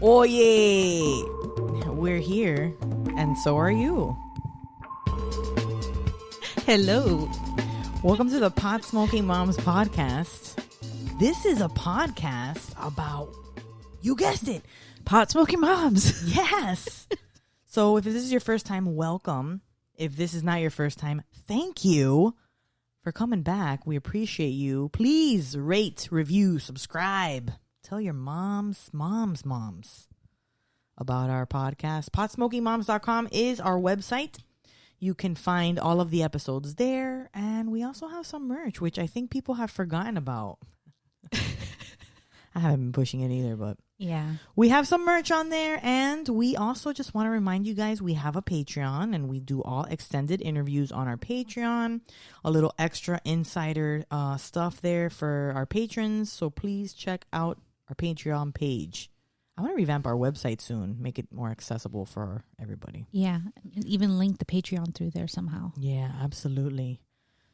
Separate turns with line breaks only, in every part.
Oh yeah, we're here, and so are you.
Hello.
Welcome to the Pot Smoking Moms podcast. This is a podcast about, you guessed it,
Pot Smoking Moms.
yes. So if this is your first time, welcome. If this is not your first time, thank you for coming back. We appreciate you. Please rate, review, subscribe. Tell your moms about our podcast. PotSmokingMoms.com is our website. You can find all of the episodes there. And we also have some merch, which I think people have forgotten about. I haven't been pushing it either, but
Yeah.
we have some merch on there. And we also just want to remind you guys, we have a Patreon and we do all extended interviews on our Patreon. A little extra insider stuff there for our patrons. So please check out our Patreon page. I want to revamp our website soon, make it more accessible for everybody.
Yeah. And even link the Patreon through there somehow.
Yeah, absolutely.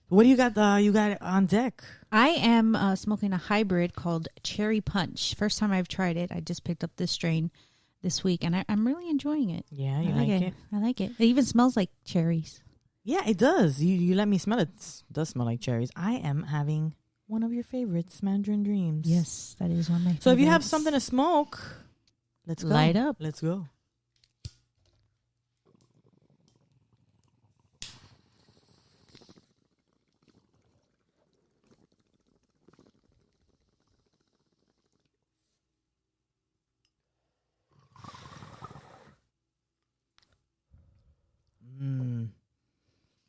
What do you got? You got on deck?
I am smoking a hybrid called Cherry Punch. First time I've tried it. I just picked up this strain this week, and I'm really enjoying it.
Yeah, you like it?
I like it. It even smells like cherries.
Yeah, it does. You let me smell it. It does smell like cherries. I am having one of your favorites, Mandarin Dreams.
Yes, that is one of my favorites.
So if you have something to smoke, let's go.
Light up.
Let's go.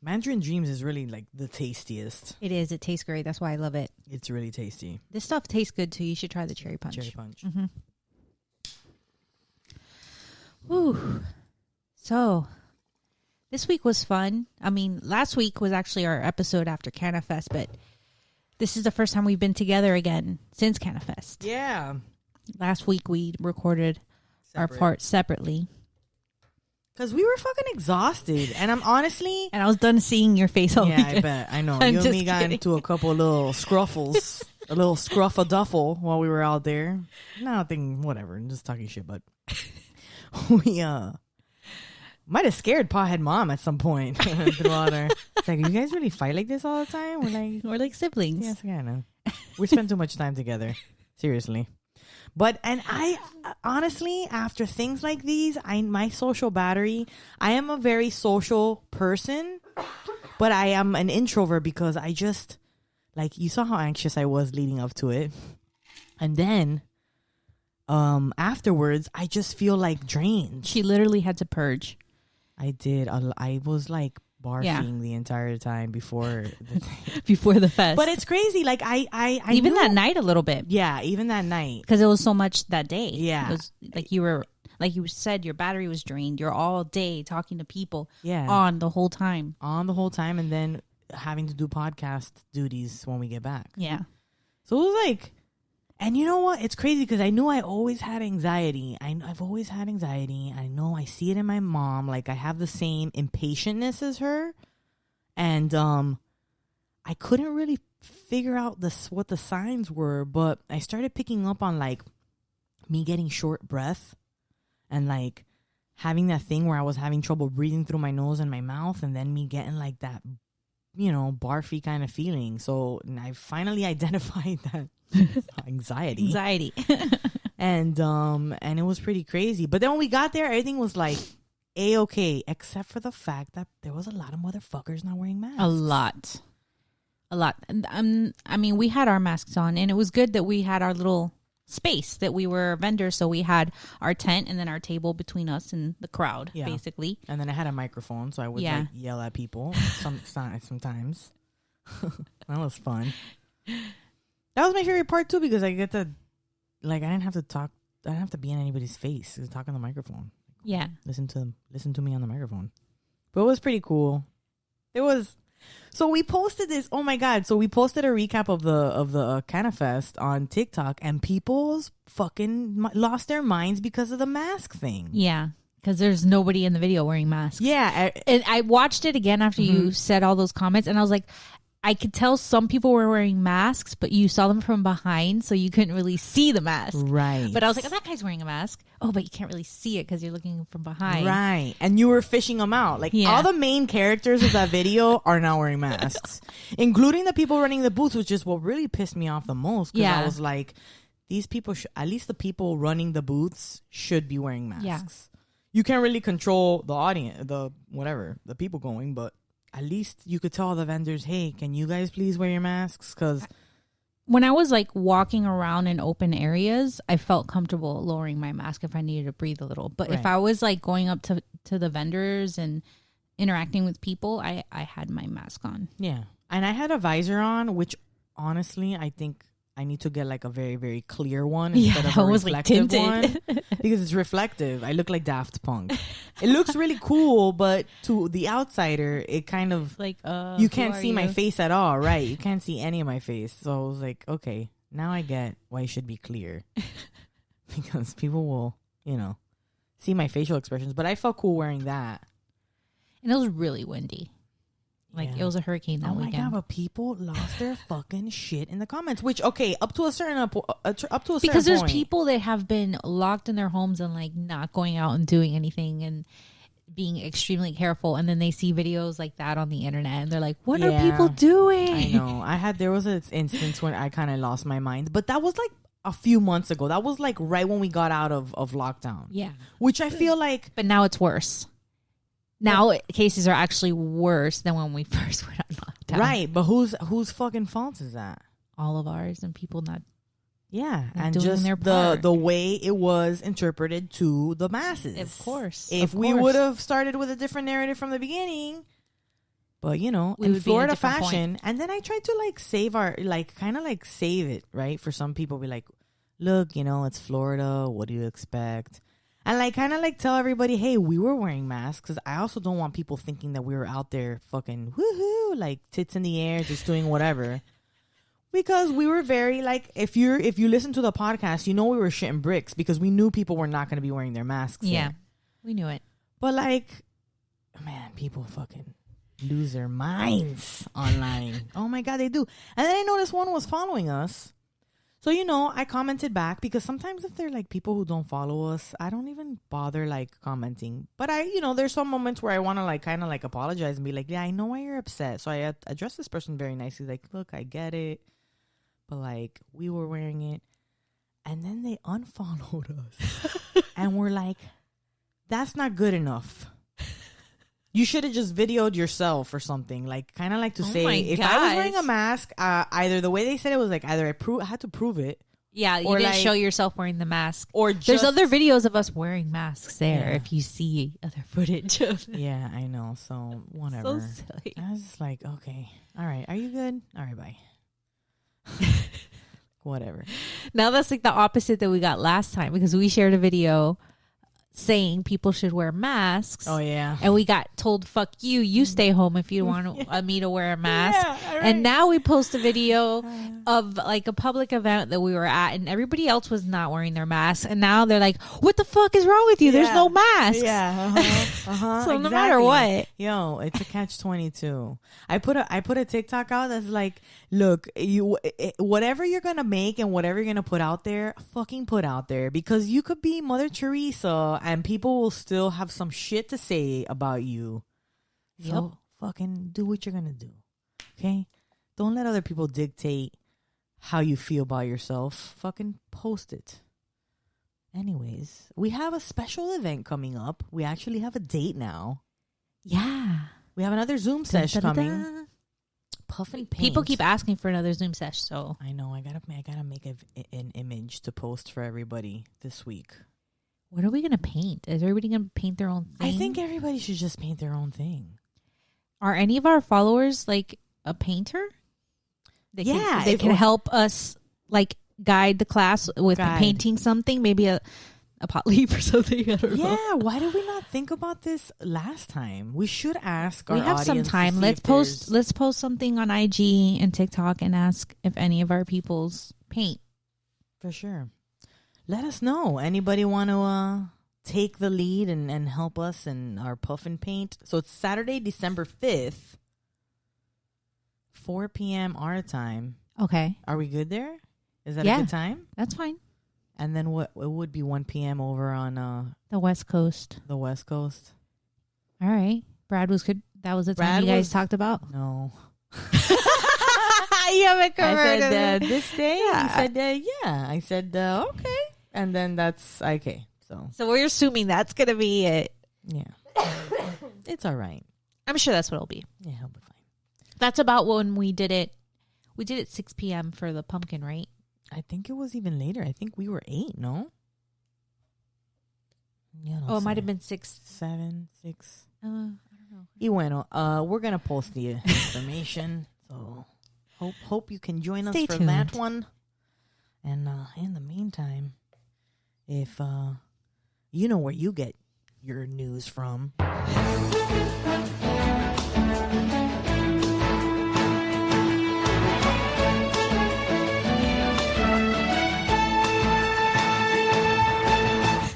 Mandarin Dreams is really like the tastiest.
It is. It tastes great. That's why I love it.
It's really tasty.
This stuff tastes good too. You should try the Cherry Punch.
Cherry Punch.
Mm-hmm. Whew. So, this week was fun. I mean, last week was actually our episode after Cannafest, but this is the first time we've been together again since Cannafest.
Yeah.
Last week we recorded our part separately.
Because we were fucking exhausted. And I'm honestly...
And I was done seeing your face all
Yeah,
weekend.
I bet. I know.
I'm
You and
just
me got
kidding.
into a couple little scruffles. A little scruff-a-duffle while we were out there. Nothing, whatever. Just talking shit, but... we might have scared PotheadMom at some point throughout our... It's like, you guys really fight like this all the time?
We're like siblings.
Yes, kind of. We spend too much time together. Seriously. But, and I, honestly, after things like these, my social battery, I am a very social person, but I am an introvert because I just, like, you saw how anxious I was leading up to it. And then, afterwards, I just feel like drained.
She literally had to purge.
I did. I was like barfing the entire time before
the fest.
But it's crazy. Like I
even
knew,
that night a little bit.
Yeah, even that night.
Because it was so much that day.
Yeah.
It was like you said, your battery was drained. You're all day talking to people on the whole time.
And then having to do podcast duties when we get back.
Yeah.
So it was like, and you know what? It's crazy because I knew I always had anxiety. I've always had anxiety. I know I see it in my mom. Like I have the same impatientness as her. And I couldn't really figure out what the signs were, but I started picking up on like me getting short breath and like having that thing where I was having trouble breathing through my nose and my mouth, and then me getting like that, you know, barfy kind of feeling. So I finally identified that anxiety. And it was pretty crazy. But then when we got there, everything was like A-okay, except for the fact that there was a lot of motherfuckers not wearing masks.
A lot. And, I mean, we had our masks on, and it was good that we had our little space, that we were vendors. So we had our tent and then our table between us and the crowd, basically.
And then I had a microphone, so I would like yell at people sometimes. That was fun. That was my favorite part too, because I get to, like, I didn't have to talk. I didn't have to be in anybody's face. Just talk on the microphone.
Yeah.
Listen to me on the microphone. But it was pretty cool. It was. So we posted this. Oh my God! So we posted a recap of the Cannafest on TikTok, and people's fucking lost their minds because of the mask thing.
Yeah, because there's nobody in the video wearing masks.
Yeah,
and I watched it again after you said all those comments, and I was like, I could tell some people were wearing masks, but you saw them from behind, so you couldn't really see the mask.
Right.
But I was like, oh, that guy's wearing a mask. Oh, but you can't really see it because you're looking from behind.
Right. And you were fishing them out. Like, all the main characters of that video are now wearing masks, including the people running the booths, which is what really pissed me off the most. Because I was like, these people, at least the people running the booths, should be wearing masks. Yeah. You can't really control the audience, the people going, but at least you could tell the vendors, hey, can you guys please wear your masks? Because
when I was like walking around in open areas, I felt comfortable lowering my mask if I needed to breathe a little. But if I was like going up to the vendors and interacting with people, I had my mask on.
Yeah. And I had a visor on, which honestly, I think I need to get like a very, very clear one instead of a reflective one. Because it's reflective. I look like Daft Punk. It looks really cool, but to the outsider, it kind of like you can't see my face at all, right? You can't see any of my face. So I was like, okay, now I get why it should be clear. Because people will, see my facial expressions. But I felt cool wearing that.
And it was really windy. Like, it was a hurricane that weekend. Oh, my God,
but people lost their fucking shit in the comments. Which, okay, up to a certain point.
Because there's people that have been locked in their homes and, like, not going out and doing anything and being extremely careful. And then they see videos like that on the internet. And they're like, what are people doing?
I know. There was an instance when I kind of lost my mind. But that was, like, a few months ago. That was, like, right when we got out of lockdown. Yeah. Which I feel like...
But now it's worse. Now cases are actually worse than when we first went on lockdown.
Right, but whose fucking fault is that?
All of ours and people not
and
doing
just
their part.
the way it was interpreted to the masses.
Of course.
If we would have started with a different narrative from the beginning, but in Florida fashion, and then I tried to like save save it, right? For some people, be like, look, it's Florida. What do you expect? And like kind of like tell everybody, hey, we were wearing masks, because I also don't want people thinking that we were out there fucking woohoo, like tits in the air, just doing whatever. Because we were very like, if you listen to the podcast, we were shitting bricks because we knew people were not going to be wearing their masks.
Yeah, we knew it.
But like, man, people fucking lose their minds online. Oh my God, they do. And then I noticed one was following us. So, I commented back, because sometimes if they're like people who don't follow us, I don't even bother like commenting. But there's some moments where I want to like kind of like apologize and be like, yeah, I know why you're upset. So I addressed this person very nicely. Like, look, I get it. But like, we were wearing it. And then they unfollowed us. And we're like, that's not good enough. You should have just videoed yourself or something, like kind of like to say, if I was wearing a mask, either the way they said it was like either I had to prove it.
Yeah, you didn't show yourself wearing the mask. Or there's other videos of us wearing masks there if you see other footage of it.
Yeah, I know. So whatever.
So silly.
I was just like, okay, all right, are you good? All right, bye. Whatever.
Now that's like the opposite that we got last time, because we shared a video saying people should wear masks.
Oh yeah.
And we got told, fuck you stay home if you want me to wear a mask.
Yeah, right.
And now we post a video of like a public event that we were at, and everybody else was not wearing their masks, and now they're like, what the fuck is wrong with you? There's no masks.
Yeah. So exactly.
No matter what,
it's a catch-22. I put a TikTok out that's like, look, whatever you're gonna make and whatever you're gonna put out there, fucking put out there, because you could be Mother Teresa and people will still have some shit to say about you. So fucking do what you're gonna do. Okay? Don't let other people dictate how you feel about yourself. Fucking post it. Anyways, we have a special event coming up. We actually have a date now.
Yeah.
We have another Zoom session coming. Puff and paint.
People keep asking for another Zoom sesh, so
I know. I gotta make an image to post for everybody this week.
What are we gonna paint? Is everybody gonna paint their own thing?
I think everybody should just paint their own thing.
Are any of our followers like a painter? They can help us like guide the class with painting something, maybe a pot leaf or something. I don't know.
Yeah, why did we not think about this last time? We should ask our audience. We have some
time. Let's post something on IG and TikTok and ask if any of our peoples paint.
For sure. Let us know. Anybody want to take the lead and help us in our puff and paint? So it's Saturday, December 5th 4 p.m. our time.
Okay.
Are we good there? Is that
Yeah.
a good time?
That's fine.
And then what? It would be 1 p.m. over on
The West Coast.
the West Coast.
All right. Brad was good. That was the time
Brad
you guys
was-
talked about?
No.
You haven't
I
covered
said this day.
Yeah.
He said yeah. I said okay. And then that's okay. So
we're assuming that's going to be it.
yeah. It's all right.
I'm sure that's what it'll be.
Yeah, it'll be fine.
That's about when we did it. We did it 6 p.m. for the pumpkin, right?
I think it was even later. I think we were 8, no? Yeah.
Oh, it might have been 6.
7, 6.
I don't know.
Y bueno, we're gonna post the information. So hope you can join us
Stay
for
tuned.
that one. And in the meantime, if you know where you get your news from.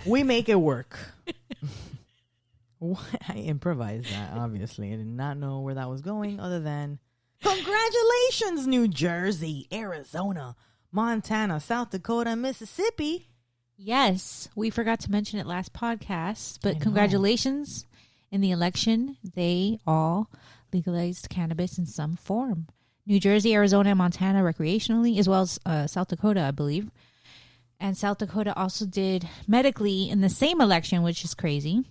We make it work. I improvised that, obviously. I did not know where that was going other than congratulations, New Jersey, Arizona, Montana, South Dakota, and Mississippi.
Yes, we forgot to mention it last podcast,
I
but
know.
congratulations. In the election, they all legalized cannabis in some form. New Jersey, Arizona, and Montana recreationally, as well as South Dakota, I believe. And South Dakota also did medically in the same election, which is crazy.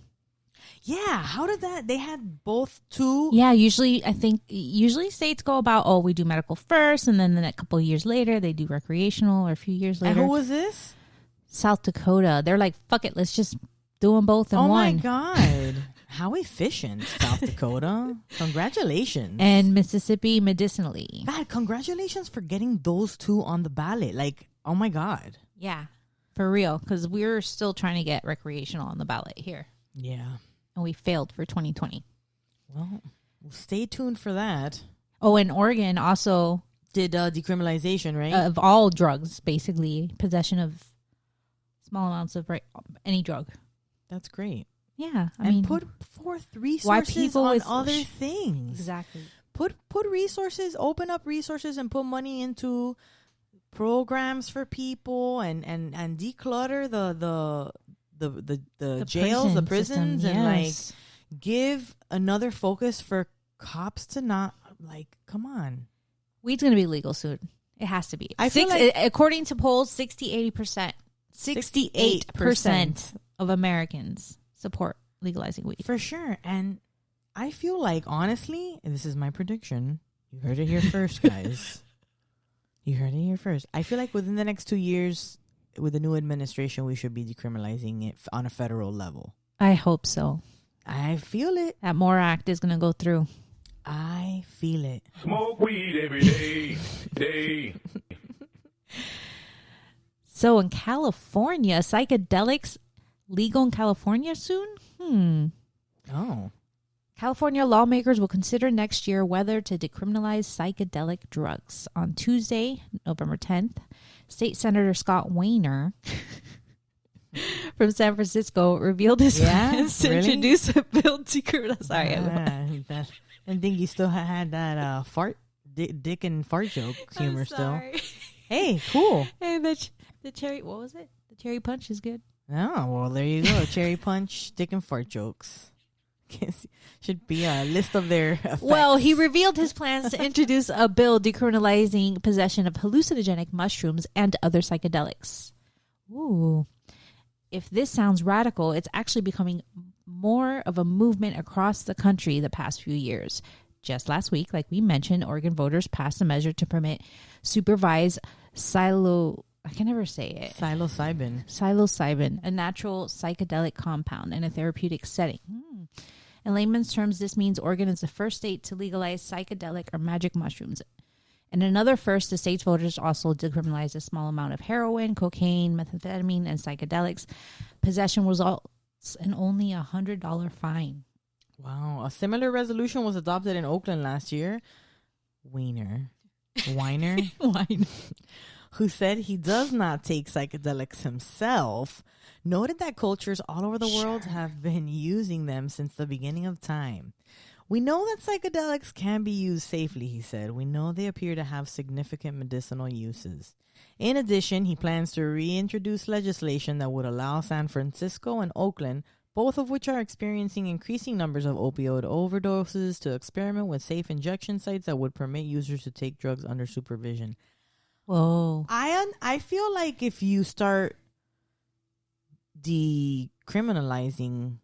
Yeah, how did that? They had both two.
Yeah, usually states go about, oh, we do medical first, and then the next couple of years later, they do recreational, or a few years
And
later.
who was this?
South Dakota. They're like, fuck it, let's just do them both in
Oh
one.
my God. How efficient, South Dakota. Congratulations.
And Mississippi medicinally.
God, congratulations for getting those two on the ballot. Like, oh my God.
Yeah, for real, because we're still trying to get recreational on the ballot here,
Yeah.
and we failed for 2020.
Well, stay tuned for that.
Oh, and Oregon also
Did decriminalization, right?
of all drugs, basically possession of small amounts of any drug.
That's great.
Yeah, I
And
mean,
put forth resources on
with-
other things.
exactly.
Put resources, open up resources, and put money into programs for people, and declutter the jails, the
prison
prisons,
system,
and
yes.
like give another focus for cops to not like. Come on,
Weed's going to be legal soon. It has to be.
I feel like-
according to polls, 80%. 68% of Americans support legalizing weed.
for sure. And I feel like, honestly, and this is my prediction. You heard it here first, guys. You heard it here first. I feel like within the next 2 years, with the new administration, we should be decriminalizing it on a federal level.
I hope so.
I feel it.
That MORE Act is going to go through.
I feel it.
Smoke weed every day.
So in California, psychedelics legal in California soon?
Oh.
California lawmakers will consider next year whether to decriminalize psychedelic drugs. On Tuesday, November 10th, State Senator Scott Wayner from San Francisco revealed his plans to
really?
introduce a bill to decriminalize. Sorry.
I didn't think you still had that dick and fart joke humor still. Hey, cool.
Hey, the cherry, what was it? The cherry punch is good.
Oh, well, there you go. Cherry punch, dick and fart jokes. Should be a list of their effects.
Well, he revealed his plans to introduce a bill decriminalizing possession of hallucinogenic mushrooms and other psychedelics. Ooh. If this sounds radical, it's actually becoming more of a movement across the country the past few years. Just last week, like we mentioned, Oregon voters passed a measure to permit supervised psilocybin, a natural psychedelic compound in a therapeutic setting. In layman's terms, this means Oregon is the first state to legalize psychedelic or magic mushrooms. And another first, the state's voters also decriminalized a small amount of heroin, cocaine, methamphetamine, and psychedelics. Possession results in only a $100 fine.
Wow. A similar resolution was adopted in Oakland last year. Weiner, who said he does not take psychedelics himself, noted that cultures all over the world have been using them since the beginning of time. We know that psychedelics can be used safely, he said. We know they appear to have significant medicinal uses. In addition, he plans to reintroduce legislation that would allow San Francisco and Oakland, both of which are experiencing increasing numbers of opioid overdoses, to experiment with safe injection sites that would permit users to take drugs under supervision.
Whoa.
I feel like if you start decriminalizing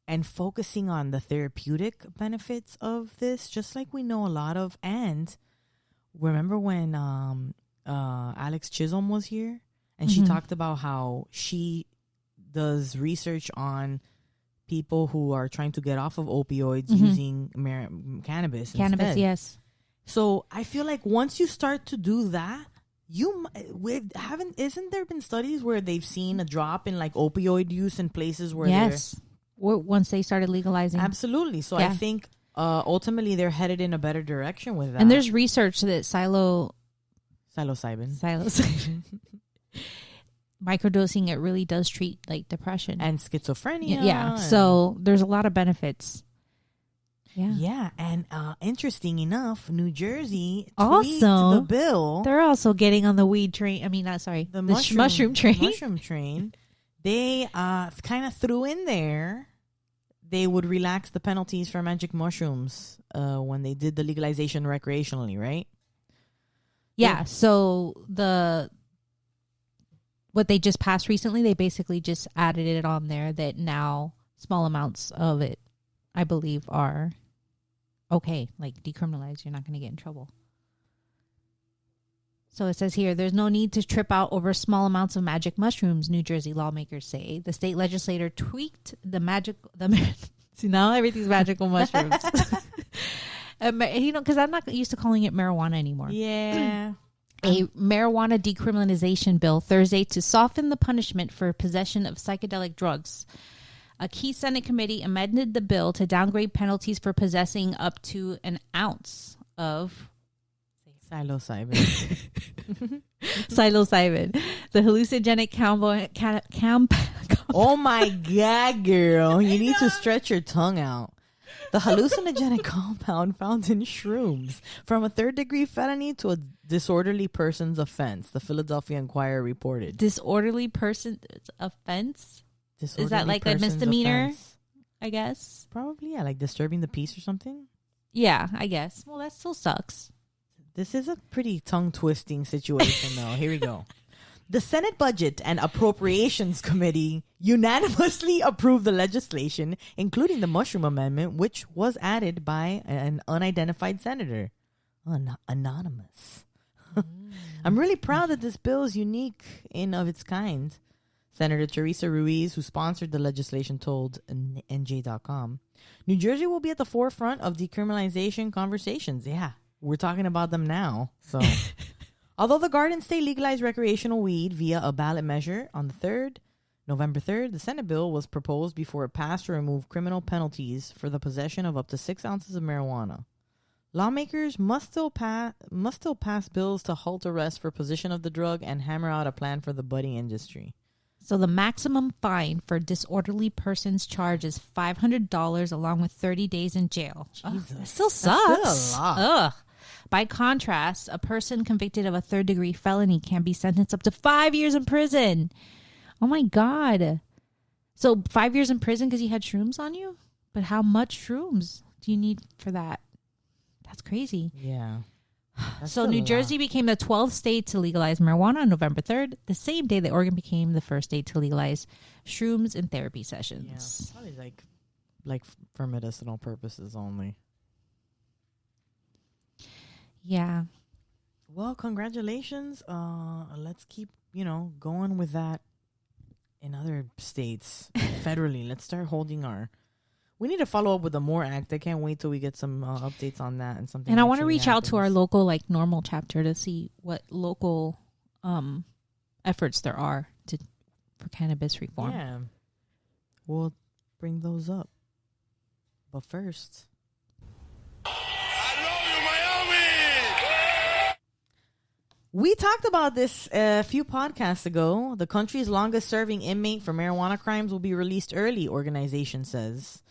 and focusing on the therapeutic benefits of this, just like we know a lot of, and remember when Alex Chisholm was here and she talked about how she does research on people who are trying to get off of opioids using cannabis instead.
Yes.
So I feel like once you start to do that, isn't there been studies where they've seen a drop in like opioid use in places where
once they started legalizing.
Absolutely. So I think ultimately they're headed in a better direction with that.
And there's research that psilocybin microdosing, it really does treat like depression
and schizophrenia.
Yeah. So there's a lot of benefits. Yeah.
Yeah. And interesting enough, New Jersey tweaked
also
the bill.
They're also getting on the weed train. I mean, the mushroom train.
Mushroom train. They kind of threw in there they would relax the penalties for magic mushrooms when they did the legalization recreationally, right?
Yeah. So what they just passed recently, they basically just added it on there that now small amounts of it, I believe, are okay, like decriminalized. You're not going to get in trouble. So it says here, there's no need to trip out over small amounts of magic mushrooms, New Jersey lawmakers say. The state legislator tweaked see, now everything's magical mushrooms. Because I'm not used to calling it marijuana anymore.
Yeah.
A marijuana decriminalization bill Thursday to soften the punishment for possession of psychedelic drugs. A key Senate committee amended the bill to downgrade penalties for possessing up to an ounce of
psilocybin.
Psilocybin, the hallucinogenic
Oh my God, girl. You need to stretch your tongue out. The hallucinogenic compound found in shrooms from a third-degree felony to a disorderly person's offense, the Philadelphia Inquirer reported.
Disorderly person's offense?
Disorderly
Is that like a misdemeanor,
offense.
I guess?
Probably, yeah, like disturbing the peace or something.
Yeah, I guess. Well, that still sucks.
This is a pretty tongue-twisting situation, though. Here we go. The Senate Budget and Appropriations Committee unanimously approved the legislation, including the mushroom amendment, which was added by an unidentified senator. Anonymous. I'm really proud that this bill is unique in of its kind. Senator Teresa Ruiz, who sponsored the legislation, told NJ.com, New Jersey will be at the forefront of decriminalization conversations. Yeah, we're talking about them now. So, although the Garden State legalized recreational weed via a ballot measure on the November 3rd, the Senate bill was proposed before it passed to remove criminal penalties for the possession of up to 6 ounces of marijuana. Lawmakers must still pass bills to halt arrests for possession of the drug and hammer out a plan for the budding industry.
So the maximum fine for disorderly persons charge is $500 along with 30 days in jail. That still sucks.
That's still a lot.
Ugh. By contrast, a person convicted of a third-degree felony can be sentenced up to 5 years in prison. Oh, my God. So 5 years in prison because you had shrooms on you? But how much shrooms do you need for that? That's crazy.
Yeah.
So New Jersey became the 12th state to legalize marijuana on November 3rd, the same day that Oregon became the first state to legalize shrooms in therapy sessions.
Yeah, probably like for medicinal purposes only.
Yeah.
Well, congratulations. Let's keep, going with that in other states federally. Let's start holding we need to follow up with the MORE Act. I can't wait till we get some updates on that and something.
And I want to reach out to our local normal chapter to see what local efforts there are for cannabis reform.
Yeah. We'll bring those up. But first, we talked about this a few podcasts ago. The country's longest serving inmate for marijuana crimes will be released early, organization says.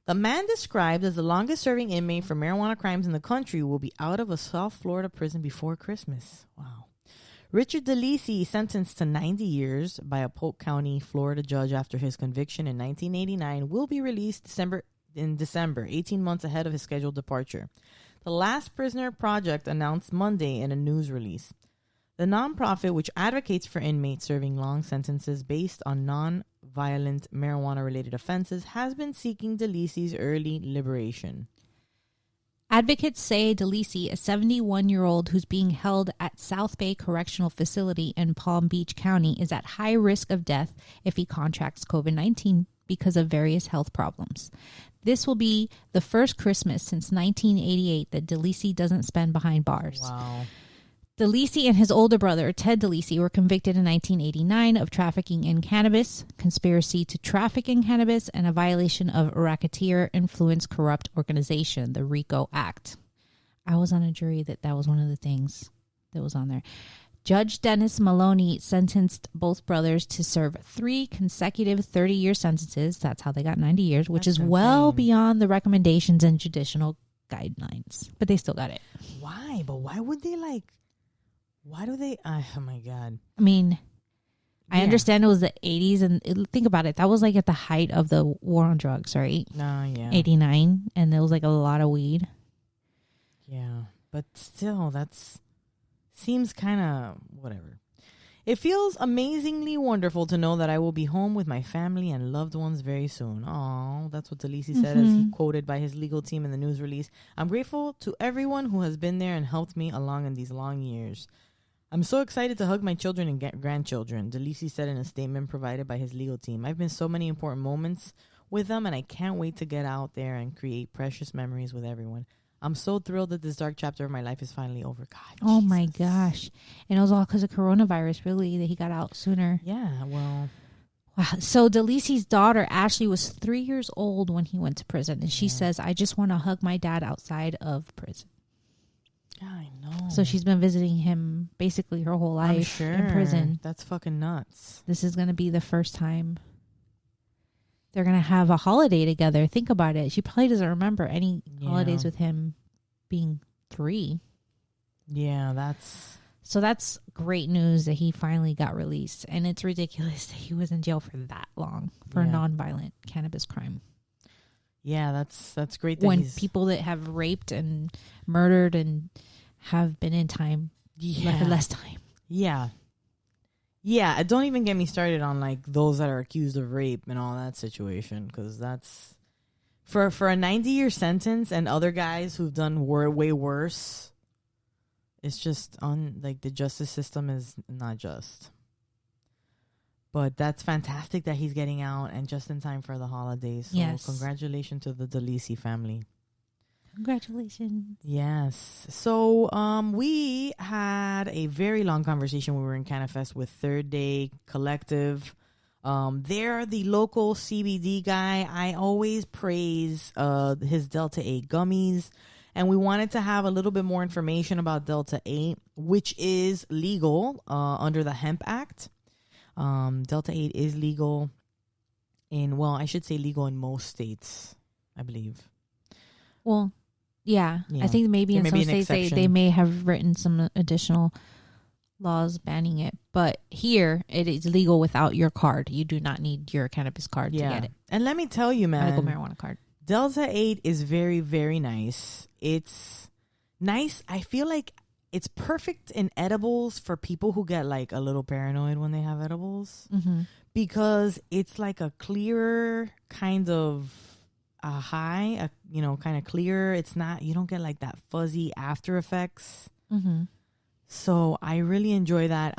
The man described as the longest-serving inmate for marijuana crimes in the country will be out of a South Florida prison before Christmas. Wow. Richard Delisi, sentenced to 90 years by a Polk County, Florida judge after his conviction in 1989, will be released in December, 18 months ahead of his scheduled departure. The Last Prisoner Project announced Monday in a news release. The nonprofit, which advocates for inmates serving long sentences based on non-violent marijuana-related offenses, has been seeking Delisi's early liberation.
Advocates say Delisi, a 71-year-old who's being held at South Bay Correctional Facility in Palm Beach County, is at high risk of death if he contracts COVID-19 because of various health problems. This will be the first Christmas since 1988 that Delisi doesn't spend behind bars.
Wow.
Delisi and his older brother, Ted Delisi, were convicted in 1989 of trafficking in cannabis, conspiracy to traffic in cannabis, and a violation of Racketeer Influence Corrupt Organization, the RICO Act. I was on a jury that was one of the things that was on there. Judge Dennis Maloney sentenced both brothers to serve 3 consecutive 30-year sentences. That's how they got 90 years, which is well beyond the recommendations and judicial guidelines. But they still got it.
Why? But why would they why do they? Oh my God.
I mean, I understand it was the 80s, and think about it. That was like at the height of the war on drugs, right?
Yeah.
89, and there was like a lot of weed.
Yeah, but still, seems kind of whatever. It feels amazingly wonderful to know that I will be home with my family and loved ones very soon. Oh, that's what Delisi said as he quoted by his legal team in the news release. I'm grateful to everyone who has been there and helped me along in these long years. I'm so excited to hug my children and grandchildren, Delisi said in a statement provided by his legal team. I've missed so many important moments with them, and I can't wait to get out there and create precious memories with everyone. I'm so thrilled that this dark chapter of my life is finally over. God,
oh
Jesus.
My gosh. And it was all because of coronavirus, really, that he got out sooner.
Yeah, well.
Wow. So Delisi's daughter, Ashley, was 3 years old when he went to prison. And she says, I just want to hug my dad outside of prison.
Yeah, I know.
So she's been visiting him basically her whole life in prison.
That's fucking nuts.
This is going to be the first time they're going to have a holiday together. Think about it. She probably doesn't remember any holidays with him being 3.
Yeah, that's
great news that he finally got released. And it's ridiculous that he was in jail for that long for a nonviolent cannabis crime.
Yeah, that's great. That
when people that have raped and murdered and have been in time, less time. Yeah.
Yeah, don't even get me started on like those that are accused of rape and all that situation, because that's for a 90-year sentence, and other guys who've done way worse. It's just the justice system is not just. But that's fantastic that he's getting out and just in time for the holidays. So congratulations to the Delisi family.
Congratulations.
Yes. So we had a very long conversation when we were in Cannafest with Third Day Collective. They're the local CBD guy. I always praise his Delta-8 gummies. And we wanted to have a little bit more information about Delta-8, which is legal under the Hemp Act. Delta-8 is legal I should say legal in most states, I believe.
Well, yeah. I think maybe in some states they may have written some additional laws banning it. But here, it is legal without your card. You do not need your cannabis card to get it.
And let me tell you, man.
Medical marijuana card.
Delta-8 is very, very nice. It's nice. I feel like it's perfect in edibles for people who get like a little paranoid when they have edibles, because it's like a clearer kind of high, kind of clear. It's not, you don't get like that fuzzy after effects. So I really enjoy that.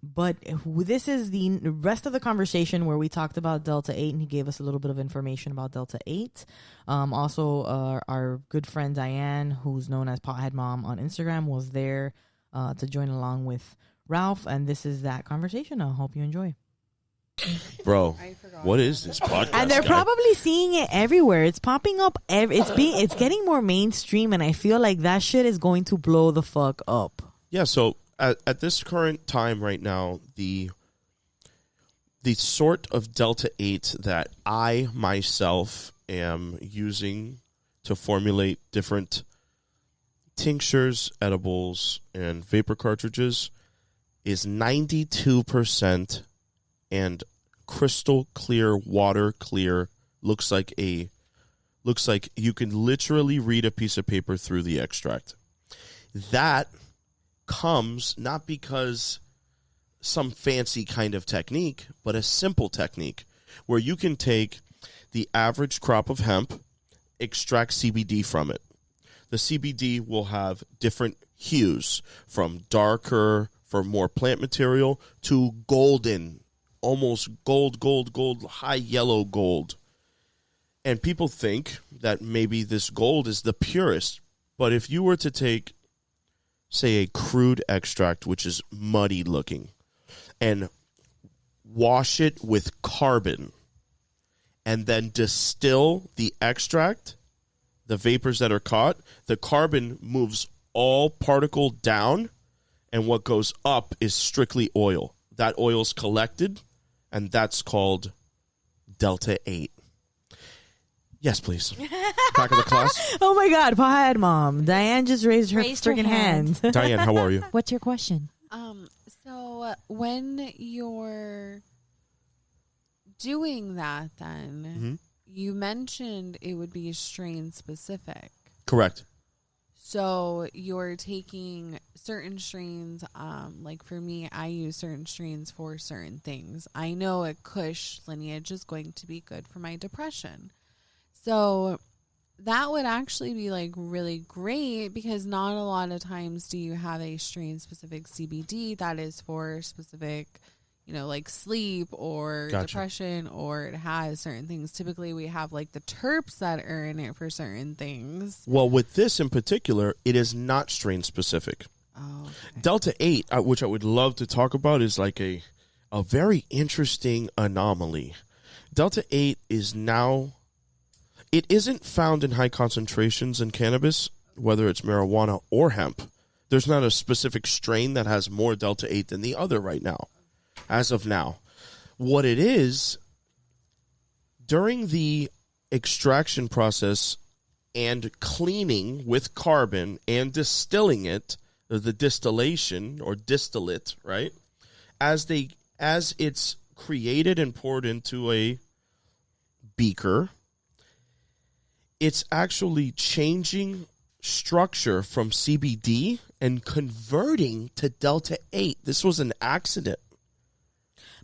But this is the rest of the conversation where we talked about Delta-8, and he gave us a little bit of information about Delta-8. Also, our good friend Diane, who's known as PotheadMom on Instagram, was there to join along with Ralph. And this is that conversation. I hope you enjoy.
Bro, what is this podcast?
And they're probably seeing it everywhere. It's popping up. It's getting more mainstream, and I feel like that shit is going to blow the fuck up.
Yeah, so at this current time right now, the sort of Delta-8 that I myself am using to formulate different tinctures, edibles, and vapor cartridges is 92% and crystal clear, water clear. Looks like you can literally read a piece of paper through the extract. That comes not because some fancy kind of technique, but a simple technique where you can take the average crop of hemp, extract CBD from it. The CBD will have different hues, from darker, for more plant material, to golden, almost gold, high yellow gold. And people think that maybe this gold is the purest. But if you were to take, say, a crude extract, which is muddy looking, and wash it with carbon, and then distill the extract, the vapors that are caught, the carbon moves all particle down, and what goes up is strictly oil. That oil's collected, and that's called Delta-8. Yes, please. Back of the class.
Oh my God, PotheadMom. Diane just raised her freaking hand.
Diane, how are you?
What's your question?
So when you're doing that, then you mentioned it would be strain specific.
Correct.
So you're taking certain strains, like for me, I use certain strains for certain things. I know a Kush lineage is going to be good for my depression. So that would actually be like really great, because not a lot of times do you have a strain specific CBD that is for specific, like sleep or depression, or it has certain things. Typically we have like the terps that are in it for certain things.
Well, with this in particular, it is not strain specific.
Oh, okay.
Delta-8, which I would love to talk about, is like a very interesting anomaly. Delta-8 is now... It isn't found in high concentrations in cannabis, whether it's marijuana or hemp. There's not a specific strain that has more Delta-8 than the other right now, as of now. What it is, during the extraction process and cleaning with carbon and distilling it, the distillation or distillate, right? As it's created and poured into a beaker, it's actually changing structure from CBD and converting to Delta-8. This was an accident.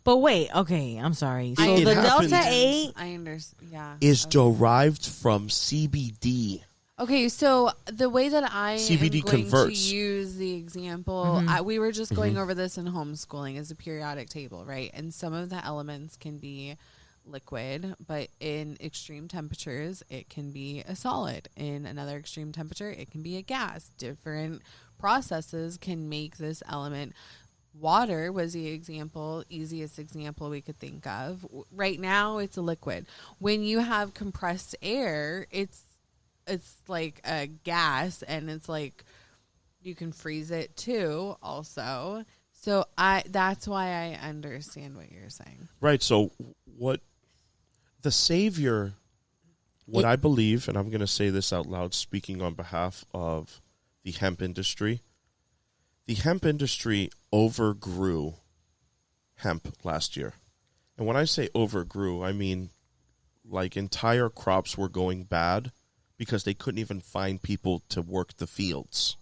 But wait, okay, I'm sorry. So
It
the
happened.
Delta-8
I understand. Yeah.
Is derived from CBD.
Okay, so the way that I
CBD
am going
converts.
to use the example, we were just going over this in homeschooling as a periodic table, right? And some of the elements can be liquid, but in extreme temperatures, it can be a solid. In another extreme temperature, it can be a gas. Different processes can make this element. Water was the easiest example we could think of. Right now, it's a liquid. When you have compressed air, it's like a gas, and it's like you can freeze it too also. So that's why I understand what you're saying.
Right. So what the savior, what I believe, and I'm going to say this out loud, speaking on behalf of the hemp industry. The hemp industry overgrew hemp last year. And when I say overgrew, I mean like entire crops were going bad because they couldn't even find people to work the fields.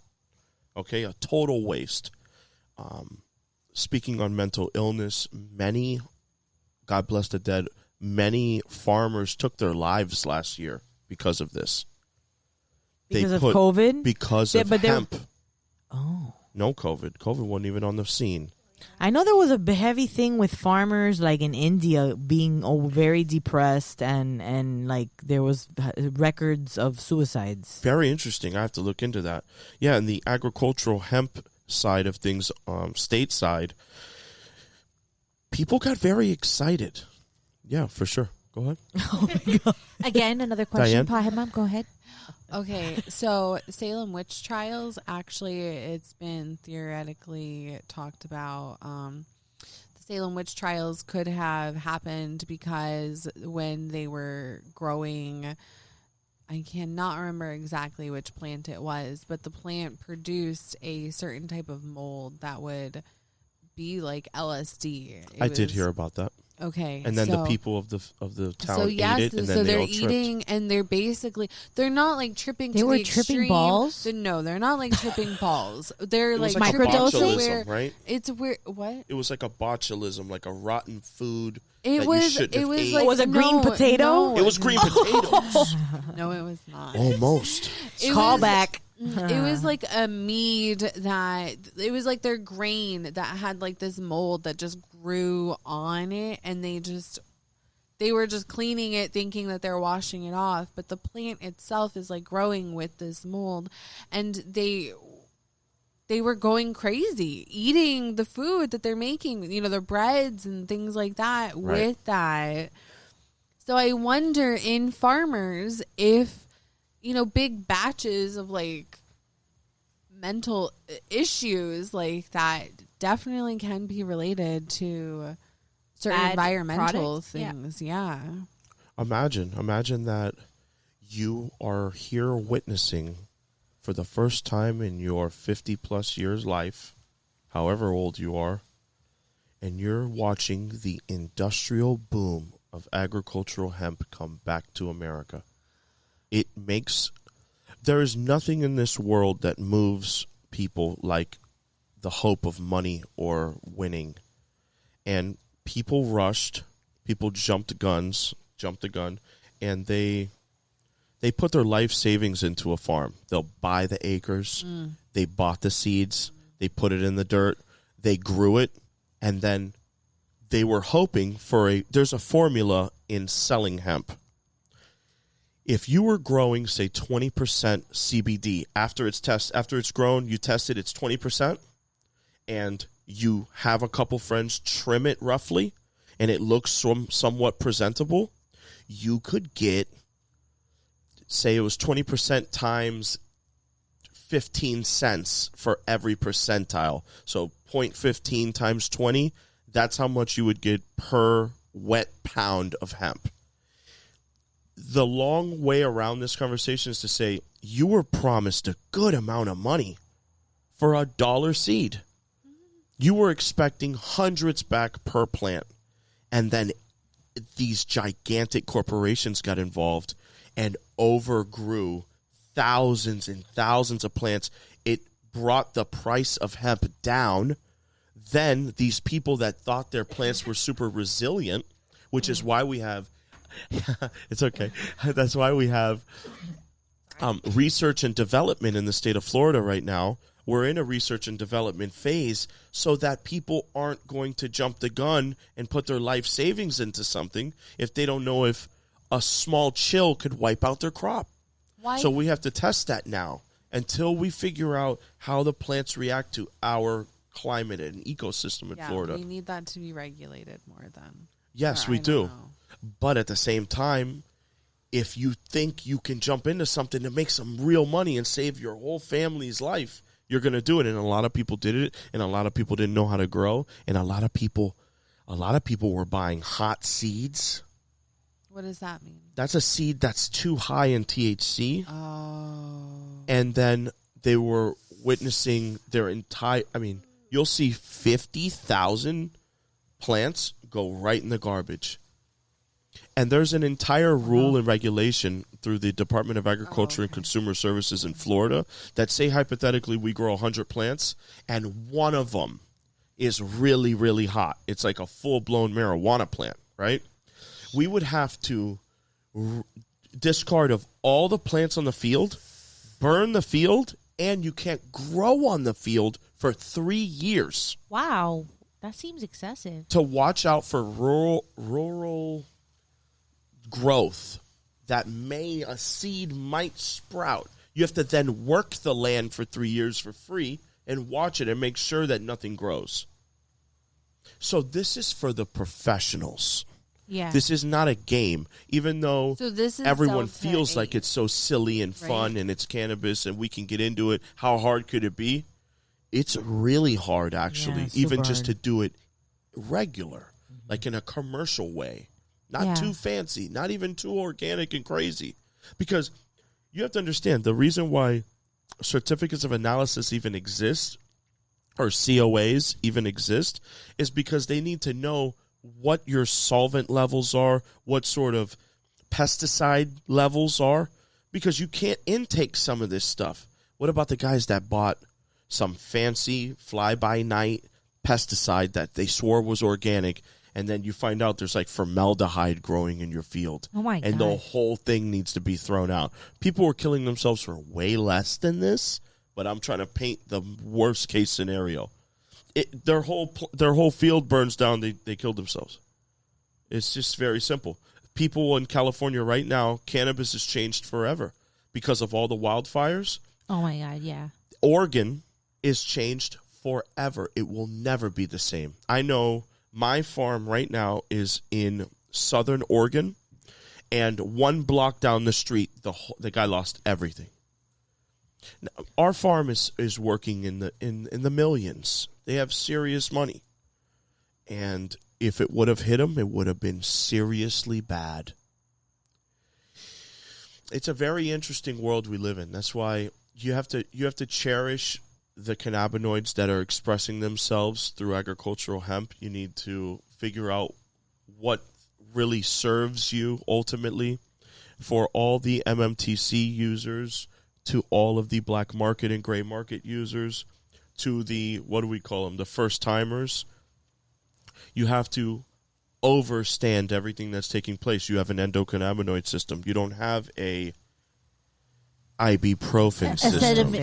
Okay, a total waste. Speaking on mental illness, many, God bless the dead, many farmers took their lives last year because of this.
because of COVID?
Because of hemp.
Oh.
No COVID. COVID wasn't even on the scene.
I know there was a heavy thing with farmers, like in India, being very depressed, and like there was records of suicides.
Very interesting. I have to look into that. Yeah, and the agricultural hemp side of things, stateside, people got very excited. Yeah, for sure. Go ahead.
Oh my God.
Again, another question.
Diane?
PotheadMom, go ahead.
Okay, so Salem witch trials, actually, it's been theoretically talked about. The Salem witch trials could have happened because when they were growing, I cannot remember exactly which plant it was, but the plant produced a certain type of mold that would be like LSD.
I did hear about that.
Okay,
and then the people of the town ate it, and then they all tripped.
So they're eating, and they're not like tripping.
They
to
were
the
tripping
extreme.
balls.
No, they're not like tripping balls. They're
It was
like
microdosing,
botulism, right?
It's weird. What?
It was like a botulism, like a rotten food.
It
that
was.
You shouldn't have ate.
Like, was it green potato?
No,
it was green potatoes.
No, it was not.
Almost.
Callback.
It was like a mead that it was like their grain that had like this mold that just grew on it, and they were just cleaning it thinking that they're washing it off, but the plant itself is like growing with this mold, and they were going crazy eating the food that they're making, you know, their breads and things like that with that. So I wonder in farmers if, you know, big batches of like mental issues like that definitely can be related to certain environmental things. Yeah.
Imagine that you are here witnessing for the first time in your 50 plus years life, however old you are, and you're watching the industrial boom of agricultural hemp come back to America. There is nothing in this world that moves people like the hope of money or winning. And people jumped the gun, and they put their life savings into a farm. They'll buy the acres, they bought the seeds, they put it in the dirt, they grew it, and then they were hoping there's a formula in selling hemp. If you were growing, say, 20% CBD, after it's grown, you test it, it's 20%, and you have a couple friends trim it roughly, and it looks somewhat presentable, you could get, say it was 20% times 15 cents for every percentile. So 0.15 times 20, that's how much you would get per wet pound of hemp. The long way around this conversation is to say you were promised a good amount of money for $1 seed. You were expecting hundreds back per plant. And then these gigantic corporations got involved and overgrew thousands and thousands of plants. It brought the price of hemp down. Then these people that thought their plants were super resilient, which is why we have it's okay. That's why we have research and development in the state of Florida right now. We're in a research and development phase so that people aren't going to jump the gun and put their life savings into something if they don't know if a small chill could wipe out their crop.
Why?
So we have to test that now until we figure out how the plants react to our climate and ecosystem in Florida.
We need that to be regulated more than.
Yes, we do. But at the same time, if you think you can jump into something to make some real money and save your whole family's life, you're going to do it. And a lot of people did it, and a lot of people didn't know how to grow, and a lot of people were buying hot seeds.
What does that mean?
That's a seed that's too high in THC.
Oh.
And then they were witnessing their entire, you'll see 50,000 plants go right in the garbage. And there's an entire rule and regulation through the Department of Agriculture and Consumer Services in Florida that say hypothetically we grow 100 plants and one of them is really, really hot. It's like a full-blown marijuana plant, right? We would have to discard of all the plants on the field, burn the field, and you can't grow on the field for 3 years.
Wow. That seems excessive.
To watch out for rural growth that a seed might sprout. You have to then work the land for 3 years for free and watch it and make sure that nothing grows. So this is for the professionals.
Yeah.
This is not a game, even though everyone feels like it's so silly and fun and it's cannabis and we can get into it. How hard could it be? It's really hard, actually, even just to do it regular, like in a commercial way, not too fancy, not even too organic and crazy. Because you have to understand, the reason why certificates of analysis even exist, or COAs even exist, is because they need to know what your solvent levels are, what sort of pesticide levels are, because you can't intake some of this stuff. What about the guys that bought some fancy fly-by-night pesticide that they swore was organic, and then you find out there's like formaldehyde growing in your field?
Oh my
and
God.
the whole thing needs to be thrown out. People were killing themselves for way less than this, but I'm trying to paint the worst case scenario. Their whole field burns down. They killed themselves. It's just very simple. People in California right now, cannabis has changed forever because of all the wildfires.
Oh my God, yeah.
Oregon is changed forever. It will never be the same. I know my farm right now is in southern Oregon, and 1 block down the street, the guy lost everything. Now, our farm is working in the millions. They have serious money, and if it would have hit them, it would have been seriously bad. It's a very interesting world we live in. That's why you have to cherish the cannabinoids that are expressing themselves through agricultural hemp. You need to figure out what really serves you ultimately. For all the MMTC users, to all of the black market and gray market users, to the, what do we call them, the first timers, you have to overstand everything that's taking place. You have an endocannabinoid system. You don't have a ibuprofen system.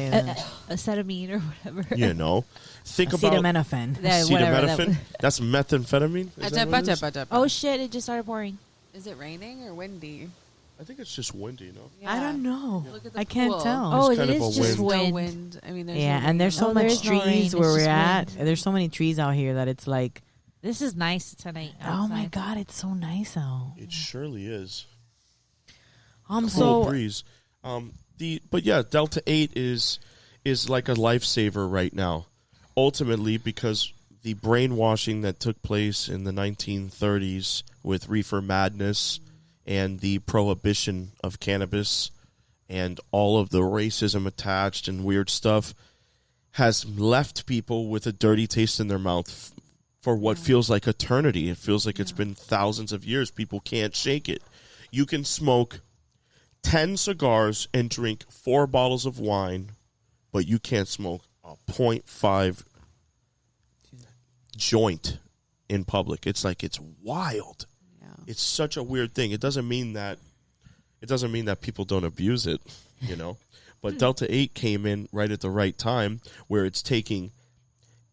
Acetylene or whatever.
You know, think about
acetaminophen.
acetaminophen. That's methamphetamine. Is that what it is?
Oh shit! It just started pouring.
Is it raining or windy?
I think it's just windy, no?
Yeah.
I don't know.
Look at the
I can't
pool.
tell.
Oh,
It's
it
kind of
is
a
just
wind.
No
wind.
wind. I mean, there's
Yeah,
no
and there's so
Oh,
much
there's no rain,
trees
it's
where we're
just
at.
wind.
There's so many trees out here that it's like,
This is nice tonight.
oh my
outside.
God, it's so nice out.
It surely is.
I'm
Cool
so
breeze. But yeah, Delta-8 is like a lifesaver right now. Ultimately, because the brainwashing that took place in the 1930s with reefer madness and the prohibition of cannabis and all of the racism attached and weird stuff has left people with a dirty taste in their mouth for what feels like eternity. It feels like it's been thousands of years. People can't shake it. You can smoke 10 cigars and drink 4 bottles of wine, but you can't smoke a 0.5 joint in public. It's like, it's wild.
Yeah.
It's such a weird thing. It doesn't mean that people don't abuse it, you know. But Delta-8 came in right at the right time, where it's taking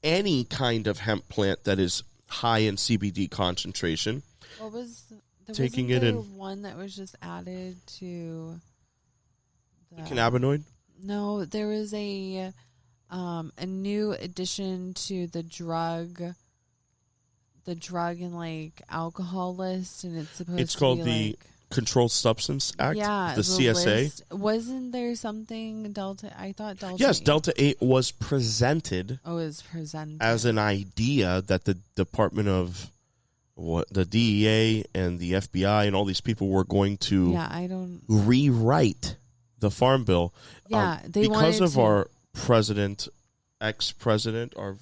any kind of hemp plant that is high in CBD concentration.
What was there
Taking
wasn't
it
there
in.
one that was just added to the
Cannabinoid?
No, there was a new addition to the drug and like alcohol list, and it's supposed
It's
to
called
be
the
like,
Controlled Substance Act,
yeah,
the CSA.
list. Wasn't there something Delta? I thought Delta.
Yes, Delta-8 was presented
Oh, it was presented
as an idea that the Department of the DEA and the FBI and all these people were going to
Yeah, I don't.
rewrite the Farm Bill.
Yeah, they
because
wanted
of
to.
our president, ex-president, our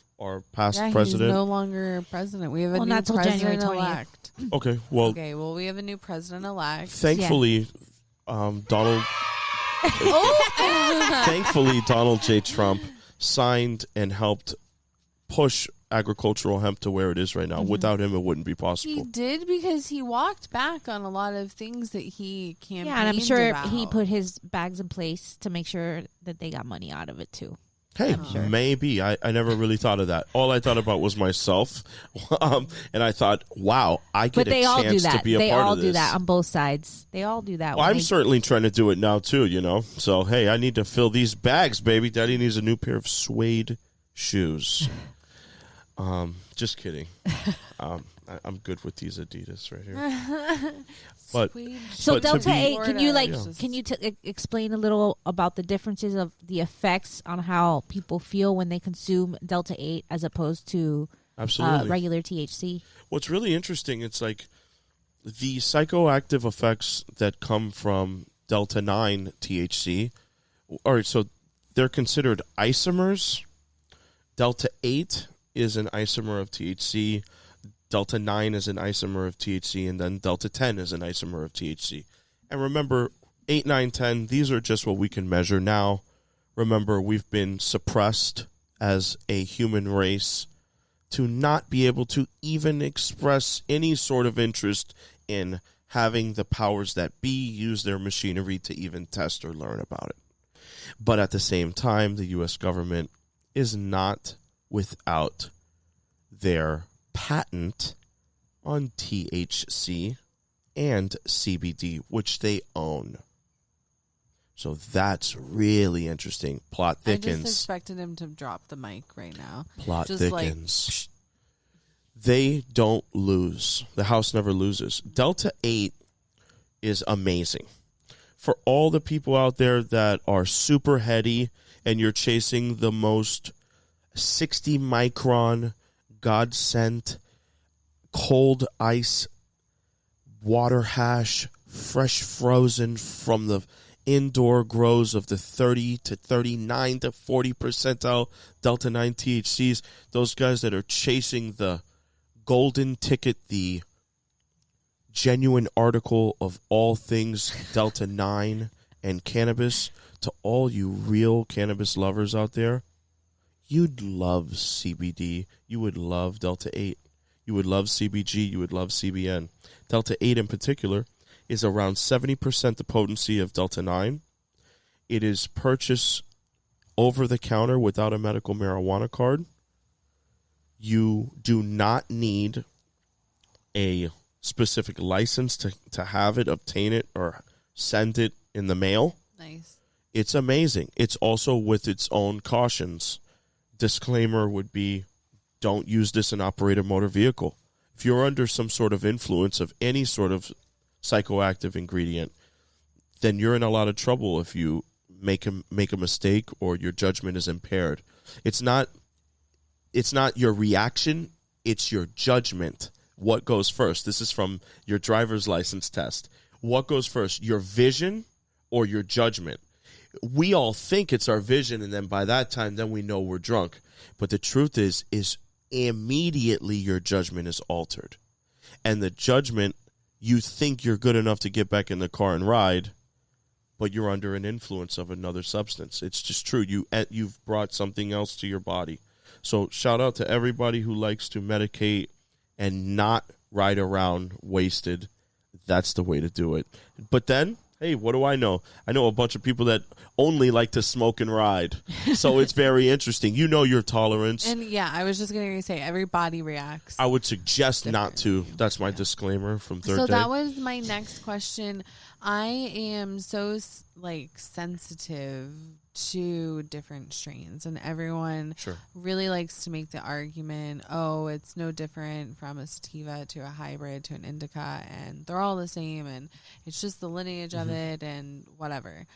past
Yeah,
president.
he's no longer president. We have a
Well,
new
not till January
president
20th.
elect.
Okay, well,
Okay, well, we have a new president elect.
thankfully, Donald. Thankfully, Donald J. Trump signed and helped push agricultural hemp to where it is right now. Without him, it wouldn't be
He
possible.
did, because he walked back on a lot of things that he campaigned
Yeah, and I'm sure
about.
he put his bags in place to make sure that they got money out of it too.
Hey,
sure.
maybe. I never really thought of that. All I thought about was myself. And I thought, wow, I get
But they
a
all do
chance
that.
to be a
They
part
all
of this.
do that on both sides. They all do that.
Well,
when
I'm
they-
certainly trying to do it now, too, you know. So, hey, I need to fill these bags, baby. Daddy needs a new pair of suede shoes. Just kidding. I'm good with these Adidas right here. But
Sweet.
So
But to
Delta-8,
be-
can you like
Yeah.
can you explain a little about the differences of the effects on how people feel when they consume Delta-8 as opposed to
Absolutely.
regular THC.
What's really interesting, it's like the psychoactive effects that come from Delta-9 THC. All right, so they're considered isomers. Delta-8 is an isomer of THC. Delta-9 is an isomer of THC, and then Delta-10 is an isomer of THC. And remember, 8, 9, 10, these are just what we can measure now. Remember, we've been suppressed as a human race to not be able to even express any sort of interest in having the powers that be use their machinery to even test or learn about it. But at the same time, the U.S. government is not without their patent on THC and CBD, which they own. So that's really interesting. Plot thickens.
I just expected him to drop the mic right now.
Plot
just
thickens. They don't lose. The house never loses. Delta-8 is amazing. For all the people out there that are super heady and you're chasing the most 60 micron God sent cold ice water hash, fresh frozen from the indoor grows of the 30 to 39 to 40 percentile Delta-9 THCs, those guys that are chasing the golden ticket, the genuine article of all things Delta-9 and cannabis, to all you real cannabis lovers out there, you'd love CBD. You would love Delta-8. You would love CBG. You would love CBN. Delta-8 in particular is around 70% the potency of Delta-9. It is purchased over the counter without a medical marijuana card. You do not need a specific license to have it, obtain it, or send it in the mail.
Nice.
It's amazing. It's also with its own cautions. Disclaimer would be, don't use this and operate a motor vehicle. If you're under some sort of influence of any sort of psychoactive ingredient, then you're in a lot of trouble if you make a mistake or your judgment is impaired. It's not your reaction, it's your judgment. What goes first? This is from your driver's license test. What goes first, your vision or your judgment? We all think it's our vision, and then by that time, then we know we're drunk. But the truth is immediately your judgment is altered. And the judgment, you think you're good enough to get back in the car and ride, but you're under an influence of another substance. It's just true. You've brought something else to your body. So shout out to everybody who likes to medicate and not ride around wasted. That's the way to do it. But then, hey, what do I know? I know a bunch of people that only like to smoke and ride. So it's very interesting. You know your tolerance.
And yeah, I was just going to say every body reacts.
I would suggest not to. That's my disclaimer from third day.
So that was my next question. I am so sensitive to different strains, and everyone really likes to make the argument, oh, it's no different from a sativa to a hybrid to an indica, and they're all the same, and it's just the lineage of it and whatever.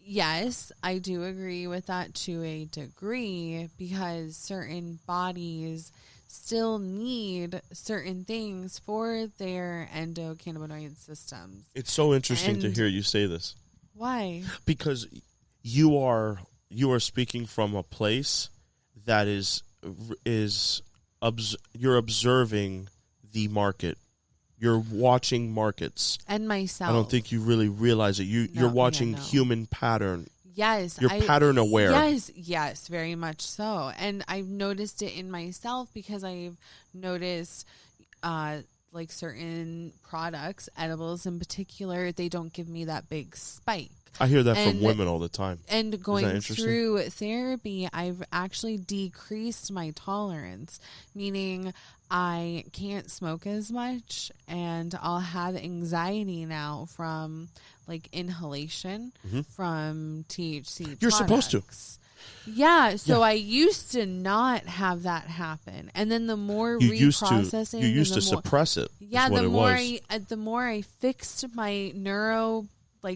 Yes, I do agree with that to a degree, because certain bodies still need certain things for their endocannabinoid systems.
It's so interesting to hear you say this.
Why?
Because you are speaking from a place that you're observing the market. You're watching markets.
And myself.
I don't think you really realize it. You're watching human pattern.
Yes.
You're pattern aware.
Yes, very much so. And I've noticed it in myself because I've noticed certain products, edibles in particular, they don't give me that big spike.
I hear that from women all the time.
And going through therapy, I've actually decreased my tolerance, meaning I can't smoke as much, and I'll have anxiety now from inhalation from THC
You're
products.
supposed to.
Yeah, so I used to not have that happen, and then the more reprocessing,
you used to suppress it.
Yeah, the more I fixed my neuro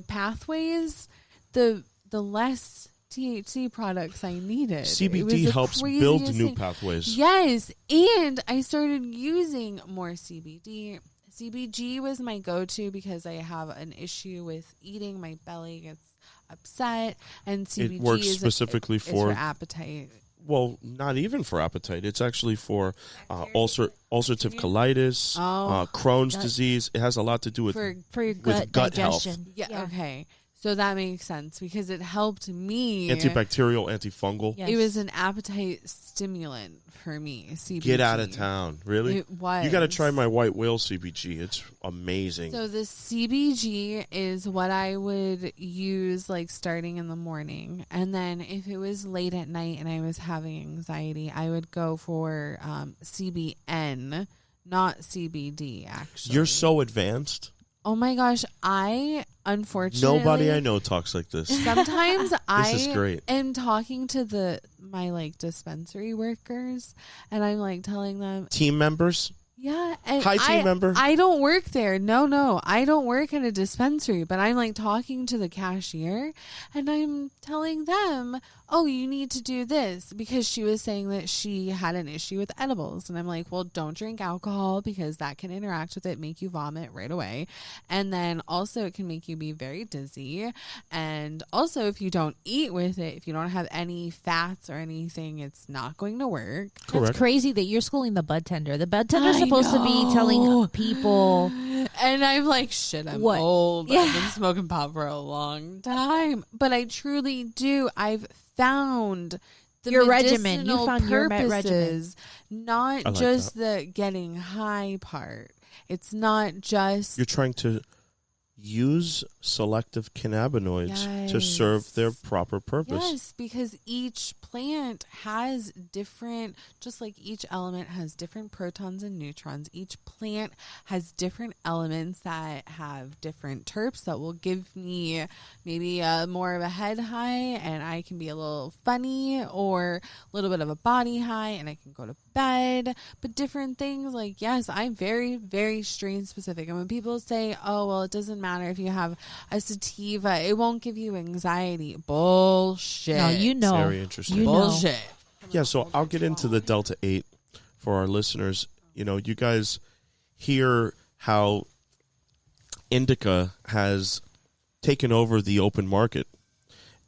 pathways, the less THC products I needed. It was
CBD
the
helps
craziest
build new
thing.
pathways.
Yes, and I started using more CBD. CBG was my go-to because I have an issue with eating. My belly gets upset, and CBG
It works
is
specifically
it's
for
appetite.
Well, not even for appetite. It's actually for ulcerative colitis, Crohn's disease. It has a lot to do with
For your gut
health.
digestion.
Yeah, okay. So that makes sense because it helped me.
Antibacterial, antifungal.
Yes.
It was an appetite stimulant for me. CBG.
Get out of town. Really?
It was.
You got to try my white whale CBG. It's amazing.
So the CBG is what I would use like starting in the morning. And then if it was late at night and I was having anxiety, I would go for CBN, not CBD, actually.
You're so advanced.
Oh my gosh, I unfortunately
Nobody I know talks like this.
Sometimes
This is great.
am talking to my like dispensary workers, and I'm like telling them,
Team members?
yeah, and
Hi, team member.
I don't work there. No, I don't work at a dispensary, but I'm like talking to the cashier, and I'm telling them, oh, you need to do this, because she was saying that she had an issue with edibles. And I'm like, well, don't drink alcohol because that can interact with it, make you vomit right away. And then also it can make you be very dizzy. And also if you don't eat with it, if you don't have any fats or anything, it's not going to work.
Correct.
It's crazy that you're schooling the bud tender. The bud tender's supposed to be telling people.
And I'm like, shit, I'm
What?
old.
Yeah.
I've been smoking pot for a long time. But I truly do. I've found the
Your regimen. You
medicinal
found your regimen.
purposes, not
like
just the getting high part. It's not just
You're trying to use selective cannabinoids to serve their proper purpose.
Yes, because each plant has different, just like each element has different protons and neutrons, each plant has different elements that have different terps that will give me maybe more of a head high and I can be a little funny, or a little bit of a body high and I can go to bed. But different things, like, yes, I'm very, very strain specific. And when people say, oh, well, it doesn't matter if you have a sativa, it won't give you anxiety. Bullshit.
No, you know.
Very interesting.
You know.
Bullshit.
Yeah, so I'll get into the Delta-8 for our listeners. You know, you guys hear how indica has taken over the open market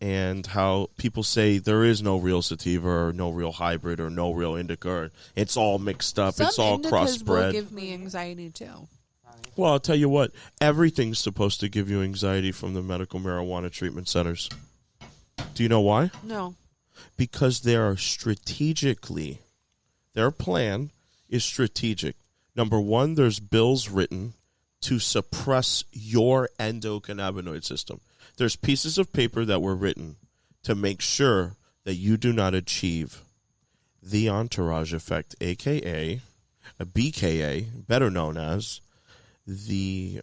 and how people say there is no real sativa or no real hybrid or no real indica. Or it's all mixed up.
Some
it's all
indicas
crossbred.
will give me anxiety too.
Well, I'll tell you what. Everything's supposed to give you anxiety from the medical marijuana treatment centers. Do you know why?
No.
Because they are strategically, their plan is strategic. Number one, there's bills written to suppress your endocannabinoid system. There's pieces of paper that were written to make sure that you do not achieve the entourage effect, a.k.a. a BKA, better known as the,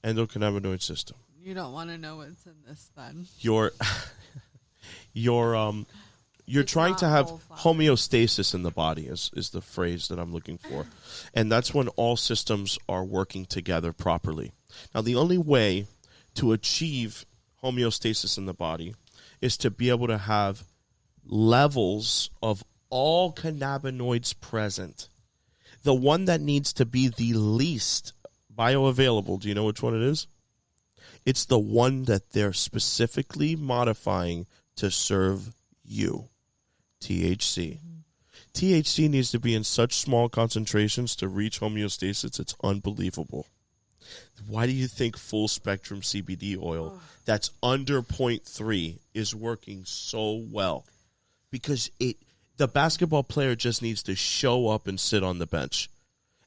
endocannabinoid system.
You don't want to know what's in this then.
You're
It's
trying
not
to have
whole flower.
homeostasis in the body is the phrase that I'm looking for. And that's when all systems are working together properly. Now, the only way to achieve homeostasis in the body is to be able to have levels of all cannabinoids present. The one that needs to be the least bioavailable, do you know which one it is? It's the one that they're specifically modifying to serve you. THC. THC needs to be in such small concentrations to reach homeostasis. It's unbelievable. Why do you think full spectrum CBD oil that's under 0.3 is working so well? Because the basketball player just needs to show up and sit on the bench.